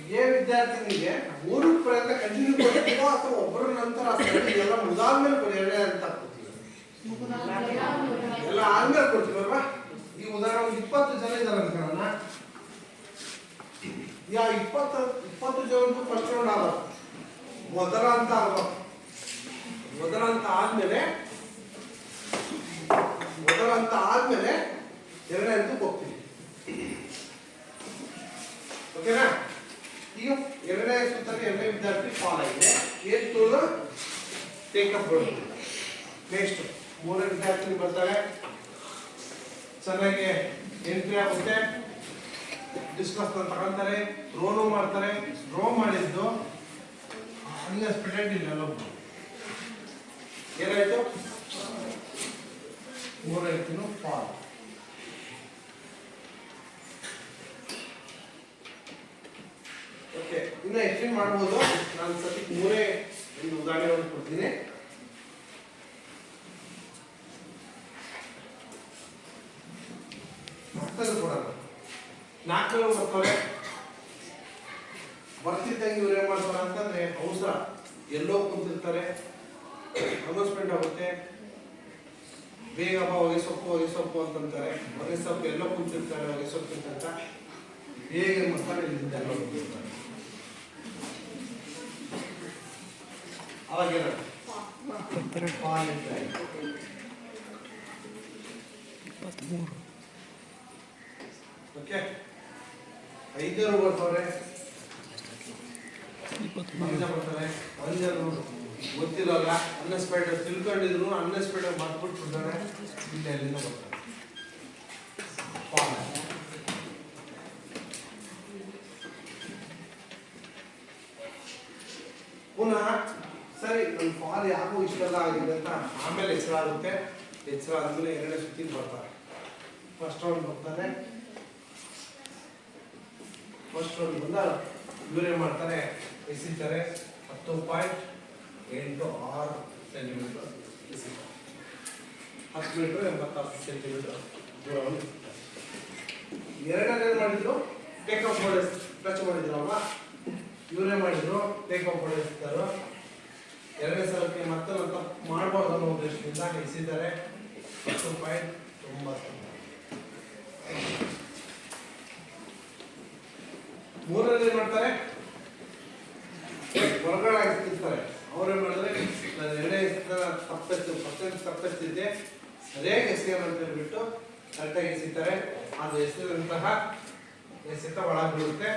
ಇದೇ ವಿದ್ಯಾರ್ಥಿನಿಗೆ 3 ಪ್ರಯತ್ನ ಕಂಟಿನ್ಯೂ ಕೊಡ್ತೀವೋ ಅಥವಾ ಒಬ್ಬರ ನಂತರ ಎಲ್ಲ ಮುದಾದ್ಮೇಲೆ ಎರಡೇ ಅಂತ ಕೊಡ್ತೀವಿ. ಎಲ್ಲ ಆದ್ಮೇಲೆ ಕೊಡ್ತೀವಲ್ವಾ. ಈ ಉದಾಹರಣೆ 20 ಜನ ಇದ್ದಾರೆ ಅನ್ಕೊಳ್ಳೋಣ. 20 ಜನದ್ದು ಫಸ್ಟ್ ರೌಂಡ್ ಆಗ ಮೊದಲ ಅಂತ ಆದ್ಮೇಲೆ ಎರಡನೇ ಹಂತಕ್ಕೆ ಹೋಗ್ತೀವಿ. ಓಕೆನಾ. ಈಗ ಎರಡನೇ ಸುತ್ತಲ್ಲಿ ಎರಡನೇ ವಿದ್ಯಾರ್ಥಿ ಫಾಲ್ ಆಗಿದೆ. ಎಷ್ಟು ಟೇಕಪ್ ಬರುತ್ತೆ. ನೆಕ್ಸ್ಟ್ ಮೂರನೇ ವಿದ್ಯಾರ್ಥಿ ಬರ್ತಾರೆ, ಚೆನ್ನಾಗಿ ಎಂಟ್ರಿ ಆಗುತ್ತೆ. ಡಿಸ್ಕಸ್ ತಗೊಂತಾರೆ, ರೋನು ಮಾಡ್ತಾರೆ. ರೋ ಮಾಡಿದ್ದು ಅನ್ಎಕ್ಸ್ಪೆಕ್ಟೆಡ್ ಇಲ್ಲ. ಏನಾಯ್ತು, ಮೂರನೇ ಫಾಲ್. ಓಕೆ, ಇನ್ನು ಎಕ್ಸ್ಟೆಂಡ್ ಮಾಡ್ಬೋದು. ನಾನು ಸದ್ಯಕ್ಕೆ ಮೂರೇ ಒಂದು ಉದಾಹರಣೆ ಕೊಡ್ತೀನಿ. ಕೊಡೋಣ. 4 ಬರ್ತಾರೆ. ಬರ್ತಿದ್ದಂಗೆ ಇವ್ರು ಏನ್ ಮಾಡ್ತಾರೆ ಅಂತಂದ್ರೆ ಅವಸರ, ಎಲ್ಲೋ ಕುಂತಿರ್ತಾರೆ, ಅನೌನ್ಸ್ಮೆಂಟ್ ಆಗುತ್ತೆ, ಬೇಗ ಬಾ ಹೊಗೆ ಸೊಪ್ಪು ಅಂತಂತಾರೆ. ಹೊಗೆ ಸೊಪ್ಪು ಎಲ್ಲೋ ಕುಂತಿರ್ತಾರೆ, ಹೊಗೆ ಸೊಪ್ಪು ಅಂತ ಬೇಗ ಮಾಡ್ತಾರೆ. ಇಲ್ಲಿಂದ ಎಲ್ಲ ಹೋಗ್ತಿರ್ತಾರೆ. ಅವಾಗೇನ ಓಕೆ, 5 ಬರ್ತಾರೆ. ಬರ್ತಾರೆ 1 ಗೊತ್ತಿರೋಲ್ಲ, ಅನ್ಎಕ್ಸ್ಪೆಕ್ಟೆಡ್ ತಿಳ್ಕೊಂಡಿದ್ರು ಅನ್ಎಕ್ಸ್ಪೆಕ್ಟೆಡ್ ಮಾಡ್ಬಿಟ್ಟಿರ್ತಾರೆ. ಇಲ್ಲಿ ಅಲ್ಲಿಂದ ಬರ್ತಾರೆ. ಪುನಃ ಸರಿ, ನನ್ನ ಫಾಲ್ ಯಾಕೋ ಇಷ್ಟೆಲ್ಲ ಆಗಿದೆ ಅಂತ ಆಮೇಲೆ ಎಚ್ಚರ ಆಗುತ್ತೆ. ಎಚ್ಚರ ಆದ್ಮೇಲೆ ಎರಡನೇ ಸುತ್ತಿಗೆ ಬರ್ತಾರೆ. ಫಸ್ಟ್ ರೌಂಡ್ ಬರ್ತಾನೆ. ಫಸ್ಟ್ ರೌಂಡ್ ಬಂದ ಇವರೇ ಮಾಡ್ತಾರೆ, ಎಸಿತಾರೆ 10.86 ಸೆಂಟಿಮೀಟರ್ ಎಸಿತಾರೆ. 10 ಮೀಟರ್ 86 ಸೆಂಟಿಮೀಟರ್ ದೂರವನ್ನು. ಎರಡನೇ ಮಾಡಿದ್ರು ಟೇಕ್ ಆಫ್ ಟಚ್ ಮಾಡಿದ್ರಲ್ವಾ, ಇವರೇ ಮಾಡಿದ್ರು ಟೇಕ್ ಆಫ್ ಎಸಿದ್ದಾರೆ. ಎರಡನೇ ಸಲಕ್ಕೆ ಮತ್ತೆ ಮಾಡಬಾರ್ದು ಅನ್ನೋ ಉದ್ದೇಶದಿಂದ ಎಸಿದ್ದಾರೆ 10.90. ಮೂರನೇ ಮಾಡ್ತಾರೆ, ಹೊರಗಡೆ ಹಾಕ್ತಿರ್ತಾರೆ. ಅವ್ರೇನ್ ಮಾಡಿದ್ರೆ ನಾನು ಎರಡನೇ ತಪ್ಪೆತ್ತಿದ್ದೆ ಸರಿಯಾಗಿ ಎಸೆಯೋಣ ಅಂತ ಹೇಳ್ಬಿಟ್ಟು ಕರೆಕ್ಟಾಗಿ ಎಸಿತಾರೆ. ಅದು ಎಸೆದಂತಹ ಎಸೆತ ಒಳಗೆ ಬೀಳುತ್ತೆ.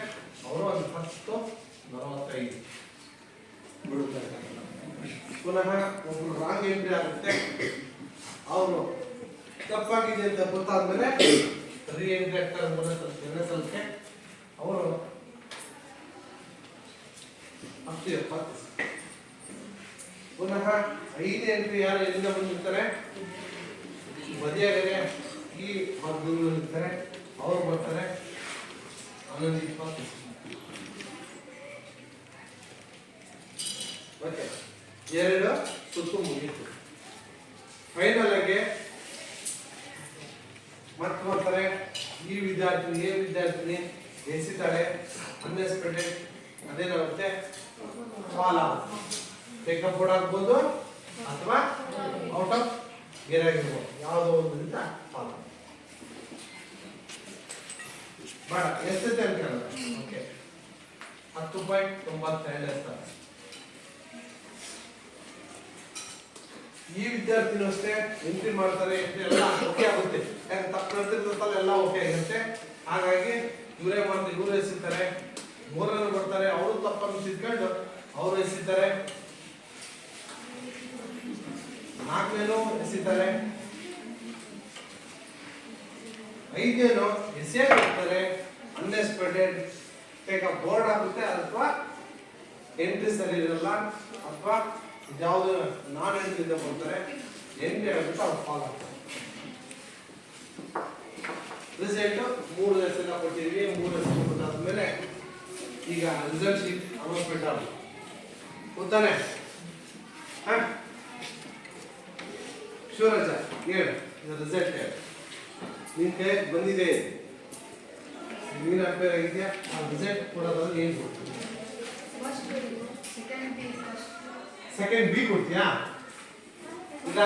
ಅವರು ಒಂದು 10.45 ಬಿಡುತ್ತಾರೆ. ಪುನಃ ಒಬ್ರು ರಾಂಗ್ ಎಂಟ್ರಿ ಆಗುತ್ತೆ. ಅವರು ತಪ್ಪಾಗಿದೆ ಅಂತ ಗೊತ್ತಾದ್ಮೇಲೆ ರೀ ಎಂಟ್ರಿ ಆಗ್ತಾರೆ. ಎರಡನೇ ಸಲಕ್ಕೆ ಅವರು 10.70. ಪುನಃ 5 ಎಂಟ್ರಿ ಯಾರು ಎಲ್ಲಿಂದ ಬಂದಿರ್ತಾರೆ, ಬದಿಯಾಗರೆ ಈ ಮದ್ದೂರು ಇರ್ತಾರೆ, ಅವರು ಬರ್ತಾರೆ 11.20. ಓಕೆ, 2 ಸುತ್ತು ಮುಗೀತು. ಫೈನಲ್ ಆಗಿ ಮತ್ತೆ ಬರ್ತಾರೆ. ಈ ವಿದ್ಯಾರ್ಥಿನಿ ಎಸಿತಾಳೆ, ಅನ್ಎಕ್ಸ್ಪೆಕ್ಟೆಡ್ ಅದೇನಾಗುತ್ತೆ, ಫಾಲ್ ಆಗುತ್ತೆ. ಟೇಕಪ್ ಬೋರ್ಡ್ ಆಗ್ಬೋದು ಅಥವಾ ಔಟ್ ಆಫ್ ಗೇರ್ ಆಗಿರ್ಬೋದು, ಯಾವುದೋ ಒಂದರಿಂದ ಫಾಲ್ ಆಗುತ್ತೆ. ಬೇಡ ಎಷ್ಟೈತೆ ಅನ್ಕೊಳ್ಳೋಣ. ಓಕೆ 10.92 ಎಸ್ತಾರೆ. ಈ ವಿದ್ಯಾರ್ಥಿನೂ ಅಷ್ಟೇ ಎಂಟ್ರಿ ಮಾಡ್ತಾರೆ ಎಲ್ಲ ಓಕೆ ಆಗುತ್ತೆ. ಯಾಕೆ ತಪ್ಪು ಕಳ್ತಿರ್ತಲ್ಲ ಎಲ್ಲ ಓಕೆ ಆಗುತ್ತೆ. ಹಾಗಾಗಿ ಇವರೇ ಮಾಡ್ತಾರೆ, ಇವರು ಎಸಿತಾರೆ, ಮೂರನ್ನು ಬರ್ತಾರೆ, ಅವರು ತಪ್ಪನ್ನು ತಿದ್ಕೊಂಡು ಅವರು ಎಸಿತಾರೆ, ನಾಲ್ಕನೇನು ಎಸಿತಾರೆ, ಐದನೇನು ಎಸೆ ಬರ್ತಾರೆ. ಅನ್ಎಕ್ಸ್ಪೆಕ್ಟೆಡ್ ಟೇಕ್ ಬೋರ್ಡ್ ಆಗುತ್ತೆ ಅಥವಾ ಎಂಟ್ರಿ ಸರಿ ಇರಲ್ಲ ಅಥವಾ ಯಾವುದು ನಾನ್ ಎಂಟ್ರಿಂದ ಬರ್ತಾರೆ, ಎಂಟ್ರಿ ಆಗುತ್ತೆ ಅವ್ರು ಫಾಲ್ ಆಗ್ತಾರೆ. ರಿಸಲ್ಟ್ 3 ಹೆಸರೆಲ್ಲ ಕೊಟ್ಟಿದ್ವಿ. 3 ಹೆಸರು ಕೊಟ್ಟಾದ್ಮೇಲೆ ಈಗ ರಿಸಲ್ಟ್ ಶೀಟ್ ಅನೌನ್ಸ್ಮೆಂಟ್ ಆಗುತ್ತೆ ಗೊತ್ತಾನೆ. ಶಿವರಾಜ ಹೇಳು ರಿಸಲ್ಟ್ ಹೇಳು. ನಿನ್ ಕೈ ಬಂದಿದೆ, ನೀನು ಅಪೇರ್ ಆಗಿದ್ಯಾ, ಆ ರಿಸಲ್ಟ್ ಕೊಡೋದಾದ್ರೆ ಏನು ಕೊಡ್ತೀವಿ? ಸೆಕೆಂಡ್ ಬಿ ಕೊಡ್ತೀಯಾ? ಇಲ್ಲ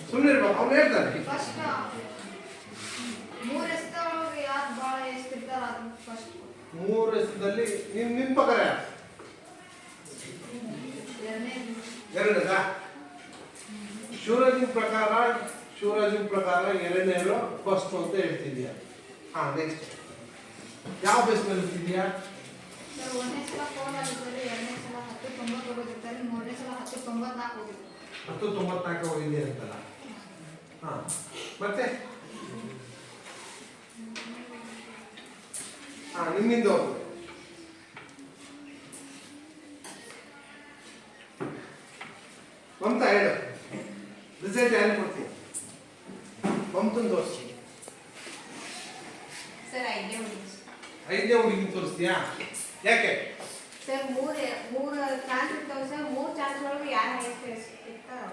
ಸುಮ್ಮನೆ ಇರ್ಬೇಕು, ಅವ್ನು ಹೇಳ್ತಾನೆ. 3 ಹೆಸರಲ್ಲಿ ನಿನ್ ಪ್ರಕಾರ ಎರಡನೇದಾ? ಶಿವರಾಜಿನ ಪ್ರಕಾರ ಎರಡನೇರು ಫಸ್ಟ್ ಅಂತ ಹೇಳ್ತಿದ್ಯಾ? ಹಾ, ನೆಕ್ಸ್ಟ್ ಯಾವ ಬೇಸ್ ಮೇಲೆ ಇರ್ತಿದ್ಯಾ? 10.94 ಹೋಗಿದೆ ಅಂತಲ್ಲ. ಹಾ, ಮತ್ತೆ ನಿಮ್ಮಿಂದ ಮಮತಾ ಹೇಳು ರಿಸಲ್ಟ್ ಯಾರು ಕೊಡ್ತೀವಿ? ಮಮತನ್ ತೋರಿಸಿ. ಸರ್ ಐದನೇ ಹುಡುಗಿ ತೋರಿಸ್ತೀಯಾ? ಯಾಕೆ ಸರ್? ಮೂರು ಚಾನ್ಸ್ ಇರ್ತಾವೆ ಸರ್. 3 ಚಾನ್ಸ್ ಒಳಗೆ ಯಾರು ಹೈಯೆಸ್ಟ್ ಇರ್ತಾರೋ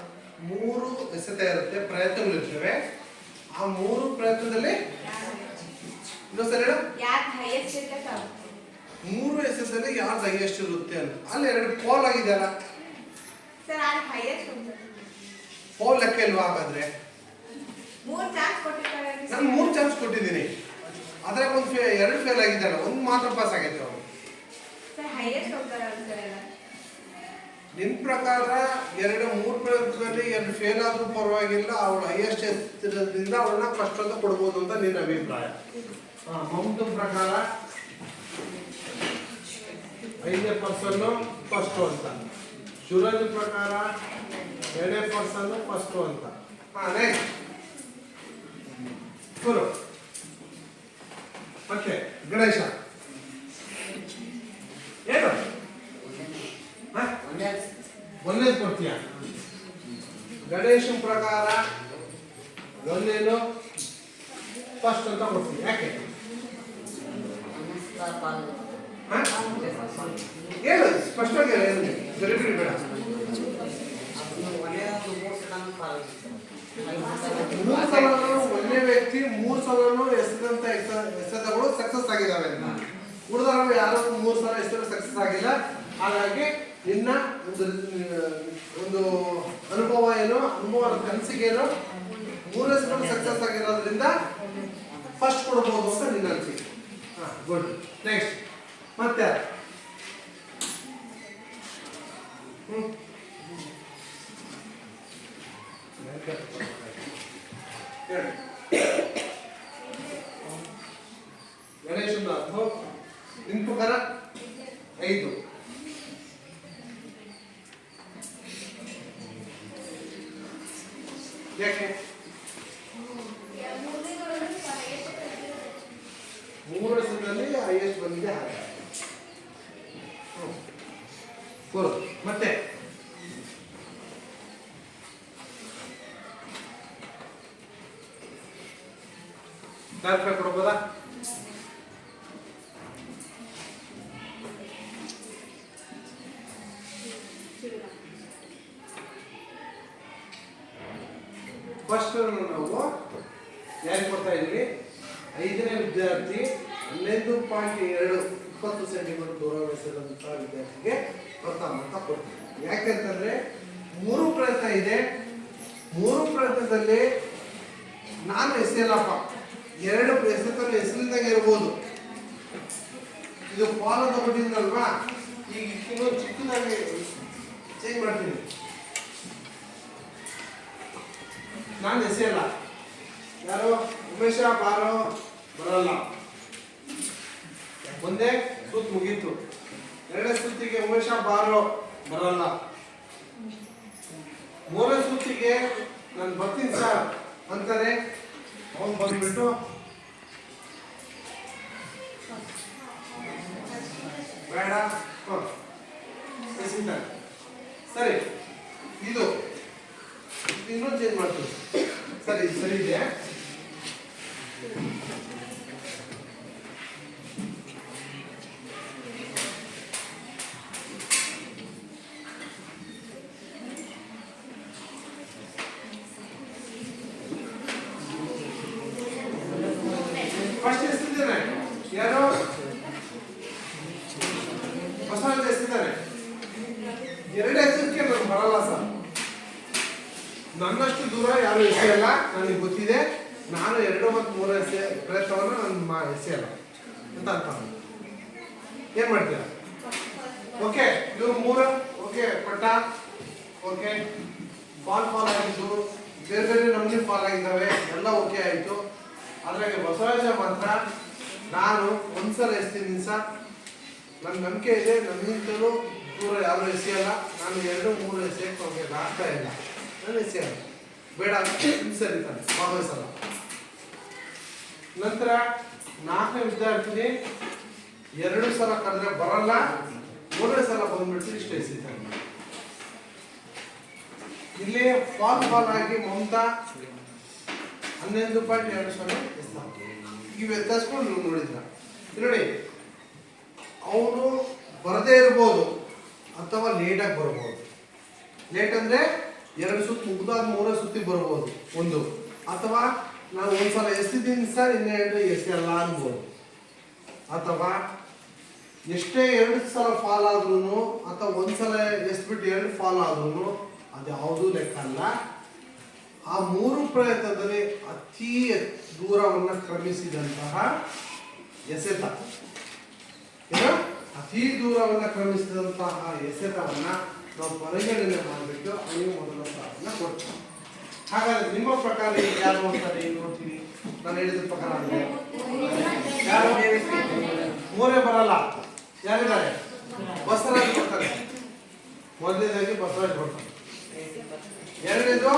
3 ಎಸೆತ ಇರುತ್ತೆ, ಪ್ರಯತ್ನಗಳಿರ್ತವೆ. ಆ 3 ಪ್ರಯತ್ನದಲ್ಲಿ ಇನ್ನೊಂದ್ಸರಿ ಹೇಳು. ಯಾರು ಹೈಯೆಸ್ಟ್ ಇರ್ತಾರೋ 3 ಎಸೆತದಲ್ಲಿ ಯಾರ್ದು ಹೈಯೆಸ್ಟ್ ಇರುತ್ತೆ ಅಂತ. ಅಲ್ಲಿ 2 ಪೋಲ್ ಆಗಿದೆಯಲ್ಲ ಸರ್, ಅದು ಹೈಯೆಸ್ಟ್ ಉಂಟು. ಪೋಲ್ ಲೆಕ್ಕ ಇಲ್ವಾ? ಹಾಗಾದ್ರೆ 3 ಚಾನ್ಸ್ ಕೊಟ್ಟಿದ್ದಾರೆ. ನಾನು 3 ಚಾನ್ಸ್ ಕೊಟ್ಟಿದ್ದೀನಿ, ಅದ್ರಾಗ 2 ಫೇಲ್ ಆಗಿದ್ದಾಳೆ, 1 ಮಾತ್ರ ಪಾಸ್ ಆಗೈತೆ ಅವನು. ಸರ್ ಹೈಯೆಸ್ಟ್ ಹೋಗ್ತಾರೆ ಸರ್ ಎಲ್ಲ. ನಿನ್ ಪ್ರಕಾರ 3 ಪ್ರಯತ್ನದಲ್ಲಿ 2 ಫೇಲ್ ಆದ್ರೂ ಪರವಾಗಿಲ್ಲ, ಅವಳು ಹೈಯೆಸ್ಟ್ ಎತ್ತಿರೋದ್ರಿಂದ ಅವಳನ್ನ ಫಸ್ಟ್ ಅಂತ ಕೊಡ್ಬೋದು ಅಂತ ನಿನ್ನ ಅಭಿಪ್ರಾಯ. ಮಮತ ಪ್ರಕಾರ 5ನೇ ಪರ್ಸನ್ ಫಸ್ಟ್ ಅಂತ, ಶಿವರಾಜ್ ಪ್ರಕಾರ 2ನೇ ಪರ್ಸನ್ ಫಸ್ಟ್ ಅಂತ. ನೆಕ್ಸ್ಟ್ ಗುರು ಮತ್ತೆ ಗಣೇಶ ಏನು ಒಂದೇದು ಕೊಡ್ತೀಯ? ಗಣೇಶನ್ ಪ್ರಕಾರ ಒಂದೇನು ಫಸ್ಟ್ ಅಂತ ಕೊಡ್ತೀವಿ. ಯಾಕೆ ಹೇಳು ಸ್ಪಷ್ಟವಾಗಿ ಹೇಳು, ಗರಿಬಿಡಿ ಬೇಡ. 3 ಸಲನೂ ಒಂದೇ ವ್ಯಕ್ತಿ 3 ಸಲನೂ ಎಸೆದಂತ ಎಸೆತಗಳು ಸಕ್ಸಸ್ ಆಗಿದ್ದಾವೆ ಅಂತ. ಉಳಿದವರು ಯಾರು 3 ಸಲ ಎಸೆತಗಳು ಸಕ್ಸಸ್ ಆಗಿಲ್ಲ. ಹಾಗಾಗಿ ನಿನ್ನ ಒಂದು ಅನುಭವ ಏನು, ಅನುಭವದ ಕನಸಿಗೇನು, 3 ಎಸೆತಗಳು ಸಕ್ಸಸ್ ಆಗಿರೋದ್ರಿಂದ ಫಸ್ಟ್ ಕೊಡಬಹುದು ಅಂತ ನಿನ್ನ ಅನಿಸಿಕೆ. ಗುಡ್. ನೆಕ್ಸ್ಟ್ ಮತ್ತೆ ಗಣೇಶನ ನಿನ್ ಪ್ರಕಾರ 5. ಯಾಕೆ 3 ವರ್ಷದಲ್ಲಿ ಹೈಯೆಸ್ಟ್ ಬಂದಿದೆ. ಹಾಗೆ ಮತ್ತೆ ಕ್ಲಾರಿಫೈ ಕೊಡ್ಬೋದಾ? ಫಸ್ಟ್ ನಾವು ಯಾರಿಗೆ ಕೊಡ್ತಾ ಇದ್ವಿ? 5ನೇ ವಿದ್ಯಾರ್ಥಿ 15.2 20 ಸೆಂಟಿಮೀಟರ್ ದೂರ ವಹಿಸಿದಂಥ ವಿದ್ಯಾರ್ಥಿಗೆ ಪ್ರಥಮ ಅಂತ ಕೊಡ್ತೀವಿ. ಯಾಕೆಂತಂದ್ರೆ 3 ಪ್ರಯತ್ನ ಇದೆ. 3 ಪ್ರಯತ್ನದಲ್ಲಿ ನಾನು ಎಸೆಯಲ್ಲಪ್ಪ, ಎರಡು ಎಸೆತನ ಹೆಸರಿದ್ದಂಗೆ ಇರ್ಬೋದು. ಇದು ಫಾಲ್ ಅಂತ ಕೊಟ್ಟಿದ್ರಲ್ವಾ, ಈಗ ಇನ್ನೊಂದು ಚಿಕ್ಕದಾಗಿ ಚೇಂಜ್ ಮಾಡ್ತೀನಿ. ನಾನು ಎಸೆಯಲ್ಲ, ಯಾರು ಉಮೇಶ ಬಾರೋ ಬರಲ್ಲ. ಒಂದೇ ಸುತ್ತು ಮುಗೀತು. ಎರಡನೇ ಸುತ್ತಿಗೆ ಉಮೇಶ ಬಾರೋ ಬರಲ್ಲ. ಮೂರನೇ ಸುತ್ತಿಗೆ ನಾನು ಬರ್ತೀನಿ ಸರ್ ಅಂತಾನೆ. ಅವನು ಬಂದ್ಬಿಟ್ಟು ಬೇಡ ಎಸಿತಾನೆ. ಸರಿ, ಇದು ಇನ್ನೊಂದು ಚೇಂಜ್ ಮಾಡ್ತೀನಿ. ಸರಿ, ಸರಿ ಇದೆ. ಫಸ್ಟ್ ಎಸ್ತಿದ್ದೇನೆ, ಯಾರು ಬಸವರಾಜ್ ಎಸ್ತಿದ್ದಾನೆ. ಎರಡೇ ಎಸಕ್ಕೆ ನಾನು ಬರಲ್ಲ ಸರ್. ನನ್ನಷ್ಟು ದೂರ ಯಾರು ಎಸೆಯಲ್ಲ, ನನಗೆ ಗೊತ್ತಿದೆ. ನಾನು 2 ಮತ್ತು 3 ಪ್ರಯತ್ನವನ್ನು ನಾನು ಎಸೆಯಲ್ಲ ಅಂತ ಅರ್ಥ. ಏನ್ ಮಾಡ್ತೀರಾ? ಓಕೆ, ಇವ್ರು 3 ಓಕೆ ಪಟ್ಟ ಓಕೆ. ಫಾಲ್ ಆಗಿದ್ದು, ಬೇರೆ ಬೇರೆ ನಮ್ಗೆ ಫಾಲ್ ಆಗಿದ್ದಾವೆ, ಎಲ್ಲ ಓಕೆ ಆಯಿತು. ಅದ್ರಾಗೆ ಬಸವರಾಜ ಮಾತ್ರ ನಾನು ಒಂದ್ಸಲ ಎಸ್ತೀನಿ ಸರ್, ನನ್ನ ನಂಬಿಕೆ ಇದೆ, ನನ್ನಿಂದಲೂ ದೂರ ಯಾರು ಎಸೆಯಲ್ಲ. ನಾನು 2, 3 ಎಸೆಯಕ್ಕೆ ಅವ್ರಿಗೆ ಆಗ್ತಾ ಇಲ್ಲ, ನಾನು ಎಸೆಯಲ್ಲ, ಬೇಡ ಸರಿತಾನೆ, ಭಾಗವಹಿಸಲ್ಲ. ನಂತರ 4ನೇ ವಿದ್ಯಾರ್ಥಿನಿ 2 ಸಲ ಕರೆದ್ರೆ ಬರಲ್ಲ, 3ನೇ ಸಲ ಬಂದ್ಬಿಟ್ಟು ಇಷ್ಟು ಎಸಿತಾನೆ. ಇಲ್ಲಿ ಫಾಲ್ ಆಗಿ ಮಮತಾ 11.2 ಎಸ್ತಾನೆ. ಈ ವ್ಯತ್ಯಾಸಗಳು ನೀವು ನೋಡಿದ್ರ ನೋಡಿ. ಅವನು ಬರದೇ ಇರ್ಬೋದು ಅಥವಾ ಲೇಟಾಗಿ ಬರ್ಬೋದು. ಲೇಟ್ ಅಂದರೆ 2 ಸುತ್ತು ಮುಗಿದಾದ 3ನೇ ಸುತ್ತಿಗೆ ಬರ್ಬೋದು ಒಂದು, ಅಥವಾ ನಾನು ಒಂದ್ಸಲ ಎಸ್ತಿದ್ದೀನಿ ಸರ್ ಇನ್ನೆರಡು ಎಸೆಯಲ್ಲ ಅನ್ಬೋದು. ಅಥವಾ ಎಷ್ಟೇ 2 ಸಲ ಫಾಲ್ ಆದ್ರೂ ಅಥವಾ ಒಂದ್ಸಲ ಎಸ್ಬಿಟ್ಟು 2 ಫಾಲ್ ಆದ್ರೂ ಅದು ಯಾವುದೂ ಲೆಕ್ಕ ಅಲ್ಲ. ಆ 3 ಪ್ರಯತ್ನದಲ್ಲಿ ಅತಿ ದೂರವನ್ನು ಕ್ರಮಿಸಿದಂತಹ ಎಸೆತ, ಅತಿ ದೂರವನ್ನು ಕ್ರಮಿಸಿದಂತಹ ಎಸೆತವನ್ನ ನಾವು ಪರಿಗಣನೆ ಮಾಡಿಬಿಟ್ಟು ಅವನಿಗೆ ಮೊದಲ ಸ್ಥಾನವನ್ನು ಕೊಡ್ತೀವಿ. ಹಾಗಾದ್ರೆ ನಿಮ್ಮ ಪ್ರಕಾರ ಯಾರು ಅಂತಾರೆ ನೋಡ್ತೀವಿ. ನಾನು ಹೇಳಿದ ಪ್ರಕಾರ ಅಂದ್ರೆ ಯಾರು 3 ಬರಲ್ಲ, ಯಾರಿದ್ದಾರೆ? ಬಸವರಾಜ್ ಬರ್ತಾರೆ. ಮೊದಲನೇದಾಗಿ ಬಸವರಾಜ್ ಬರ್ತಾರೆ. ಎರಡನೇದು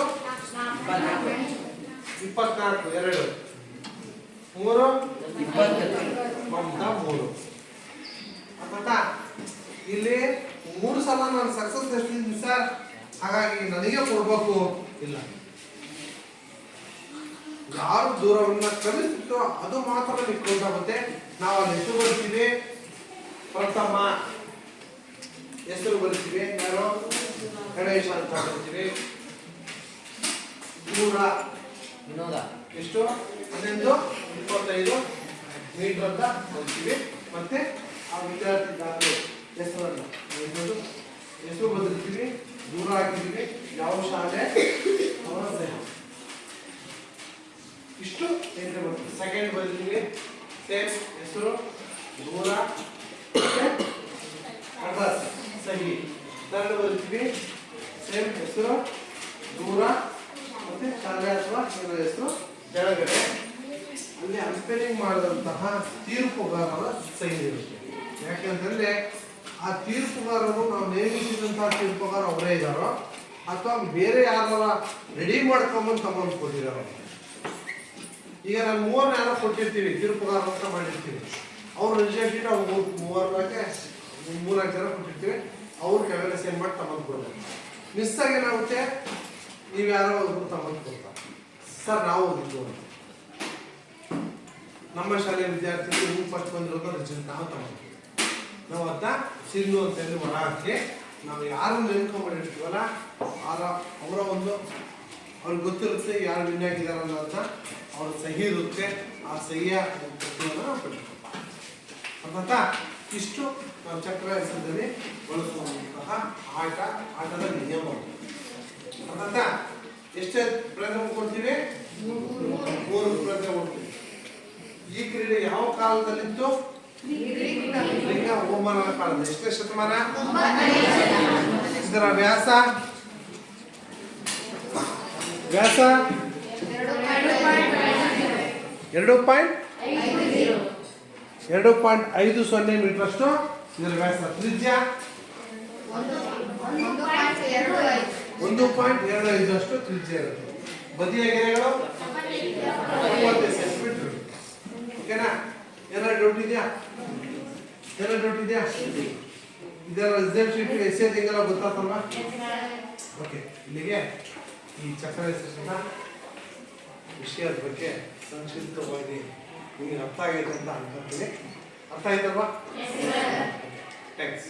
24, 2, 3 ಮಮತಾ 3. ಅರ್ಥ? ಇಲ್ಲಿ 3 ಸಲ ನಾನು ಸಕ್ಸಸ್ ಎಷ್ಟಿದ್ದೀನಿ ಸರ್, ಹಾಗಾಗಿ ನನಗೆ ಕೊಡ್ಬೇಕು ಇಲ್ಲ. ಯಾರು ದೂರವನ್ನ ಕ್ರಮಿಸುತ್ತೋ ಅದು ಮಾತ್ರ ನಿಂತ್ಕೊಂಡಾಗುತ್ತೆ. ನಾವು ಅಲ್ಲಿ ಹೆಸರು ಬರ್ತೀವಿ, ಪ್ರಥಮ ಹೆಸರು ಬರ್ತೀವಿ, ಯಾರು ಗಣೇಶ ಅಂತ ಬರ್ತೀವಿ. ದೂರ ವಿನೋದ ಎಷ್ಟು 11, 25 ಮೀಟರ್ ಅಂತ ಬರ್ತೀವಿ. ಮತ್ತೆ ಆ ವಿದ್ಯಾರ್ಥಿ ದಾಖಲೆ ಹೆಸರನ್ನು ಹೆಸರು ಬದಲಿರ್ತೀವಿ, ದೂರ ಹಾಕಿದ್ದೀವಿ, ಯಾವ ಶಾಲೆ, ಅವರ ದೇಹ, ಇಷ್ಟು ಎಂಟ್ರಿ ಬರ್ತದೆ. ಸೆಕೆಂಡ್ ಬದಲಿದ್ದೀವಿ, ಸೇಮ್ ಹೆಸರು, ದೂರ, ಅಡ್ರೆಸ್ ಸಹಿ. ಥರ್ಡ್ ಬದಲಿದ್ದೀವಿ, ಸೇಮ್ ಹೆಸರು, ದೂರ ಮತ್ತೆ ಶಾಲೆ ಅಥವಾ ಹೆಸರು ಕೆಳಗಡೆ. ಅಲ್ಲಿ ಅನ್ಸ್ಪೆಲ್ಲಿಂಗ್ ಮಾಡಿದಂತಹ ತೀರ್ಪುಗಾರರ ಸಹಿ ಇರುತ್ತೆ. ಯಾಕೆಂತಂದ್ರೆ ಆ ತೀರ್ಪುಗಾರರು ನಾವು ನೇಮಿಸಿದಂತಹ ತೀರ್ಪುಗಾರ ಅವರೇ ಇದ್ದಾರೋ ಅಥವಾ ಬೇರೆ ಯಾರ ರೆಡಿ ಮಾಡ್ಕೊಂಬಂದು ತಗೊಂಡು ಕೊಟ್ಟಿದ್ದಾರೋ. ಈಗ ನಾನು 3 ಯಾರೋ ಕೊಟ್ಟಿರ್ತೀವಿ, ತೀರ್ಪುಗಾರ ಅಂತ ಮಾಡಿರ್ತೀವಿ. ಅವ್ರು ರಿಜೆಕ್ಟ್ ಇಟ್ಟು ಅವ್ರು 3-4 ಜನ ಕೊಟ್ಟಿರ್ತೀವಿ. ಅವ್ರು ಕೆಳಗಡೆ ಸೇಮ್ ಮಾಡಿ ತಗೊಂಡು ಕೊಡ್ತಾರೆ. ಮಿಸ್ ಆಗಿ ಏನಾಗುತ್ತೆ, ನೀವು ಯಾರೋ ಒಬ್ರು ತಗೊಂಡು ಕೊಡ್ತಾರೆ ಸರ್ ನಾವು ಓದಿದ್ದು ಅಂತ. ನಮ್ಮ ಶಾಲೆಯ ವಿದ್ಯಾರ್ಥಿಗಳು ನೀವು ಫಸ್ಟ್ ಬಂದಿರೋದು ರಿಸಲ್ಟ್ ನಾವು ತಗೊಂಡ್ತೀವಿ. ನಾವು ಅರ್ಥ ಸಿಂಧು ಅಂತ ಹೇಳಿ ಹೊರ ಹಾಕಿ ನಾವು ಯಾರು ನೆನ್ಕೊಂಡ್ಬಿಟ್ಟಿರ್ತೀವಲ್ಲ ಅವರ ಒಂದು ಅವ್ರಿಗೆ ಗೊತ್ತಿರುತ್ತೆ ಯಾರು ವಿನ್ ಆಗಿದ್ದಾರೆ ಅನ್ನೋದನ್ನ. ಅವ್ರ ಸಹಿ ಇರುತ್ತೆ, ಆ ಸಹಿಯ ಪಟ್ಟಿಯನ್ನು ನಾವು ಪಡ್ತೀವಿ. ಅರ್ಥ? ಇಷ್ಟು ನಾವು ಚಕ್ರ ಹೆಸರಲ್ಲಿ ಬಳಸುವಂತಹ ಆಟದ ನಿಯಮ. ಅರ್ಥ? ಎಷ್ಟೇ ಪ್ರಯತ್ನ ಕೊಡ್ತೀವಿ? 3 ಪ್ರಯತ್ನ ಕೊಡ್ತೀವಿ. ಕಾಲದಲ್ಲಿತ್ತು? ಲಿಂಗ ಓಮನ ಕಾಲದಲ್ಲಿ. ಎಷ್ಟನೇ ಶತಮಾನ? ಇದರ ವ್ಯಾಸ 2.50 ಮೀಟರ್ ಅಷ್ಟು ಇದರ ವ್ಯಾಸ. ತ್ರಿಜ್ಯ 1.25 ಅಷ್ಟು ತ್ರಿಜ್ಯ ಇರುತ್ತೆ. ಬದಿಯ ಗೆರೆಗಳು 30 ಸೆಂಟಿಮೀಟರ್. ಓಕೆನಾ? ಏನಾದ್ರು ಡೌಟ್ ಇದೆಯಾ? ಇದೆಲ್ಲ ರಿಸಲ್ಟ್ ಶೀಟ್ ಎಸ್ಸೆ ತಿಂಗಳ ಗೊತ್ತಾಗ್ತಲ್ವಾ? ಓಕೆ, ಇಲ್ಲಿಗೆ ಈ ಚಕ್ರ ವಿಷಯದ ಬಗ್ಗೆ ಸಂಕ್ಷಿಪ್ತವಾಗಿ ನಿಮಗೆ ಅರ್ಥ ಆಗೈತೆ ಅಂತ ಅನ್ಕೊಳ್ತೀನಿ. ಅರ್ಥ ಆಯ್ತಲ್ವಾ? ಥ್ಯಾಂಕ್ಸ್.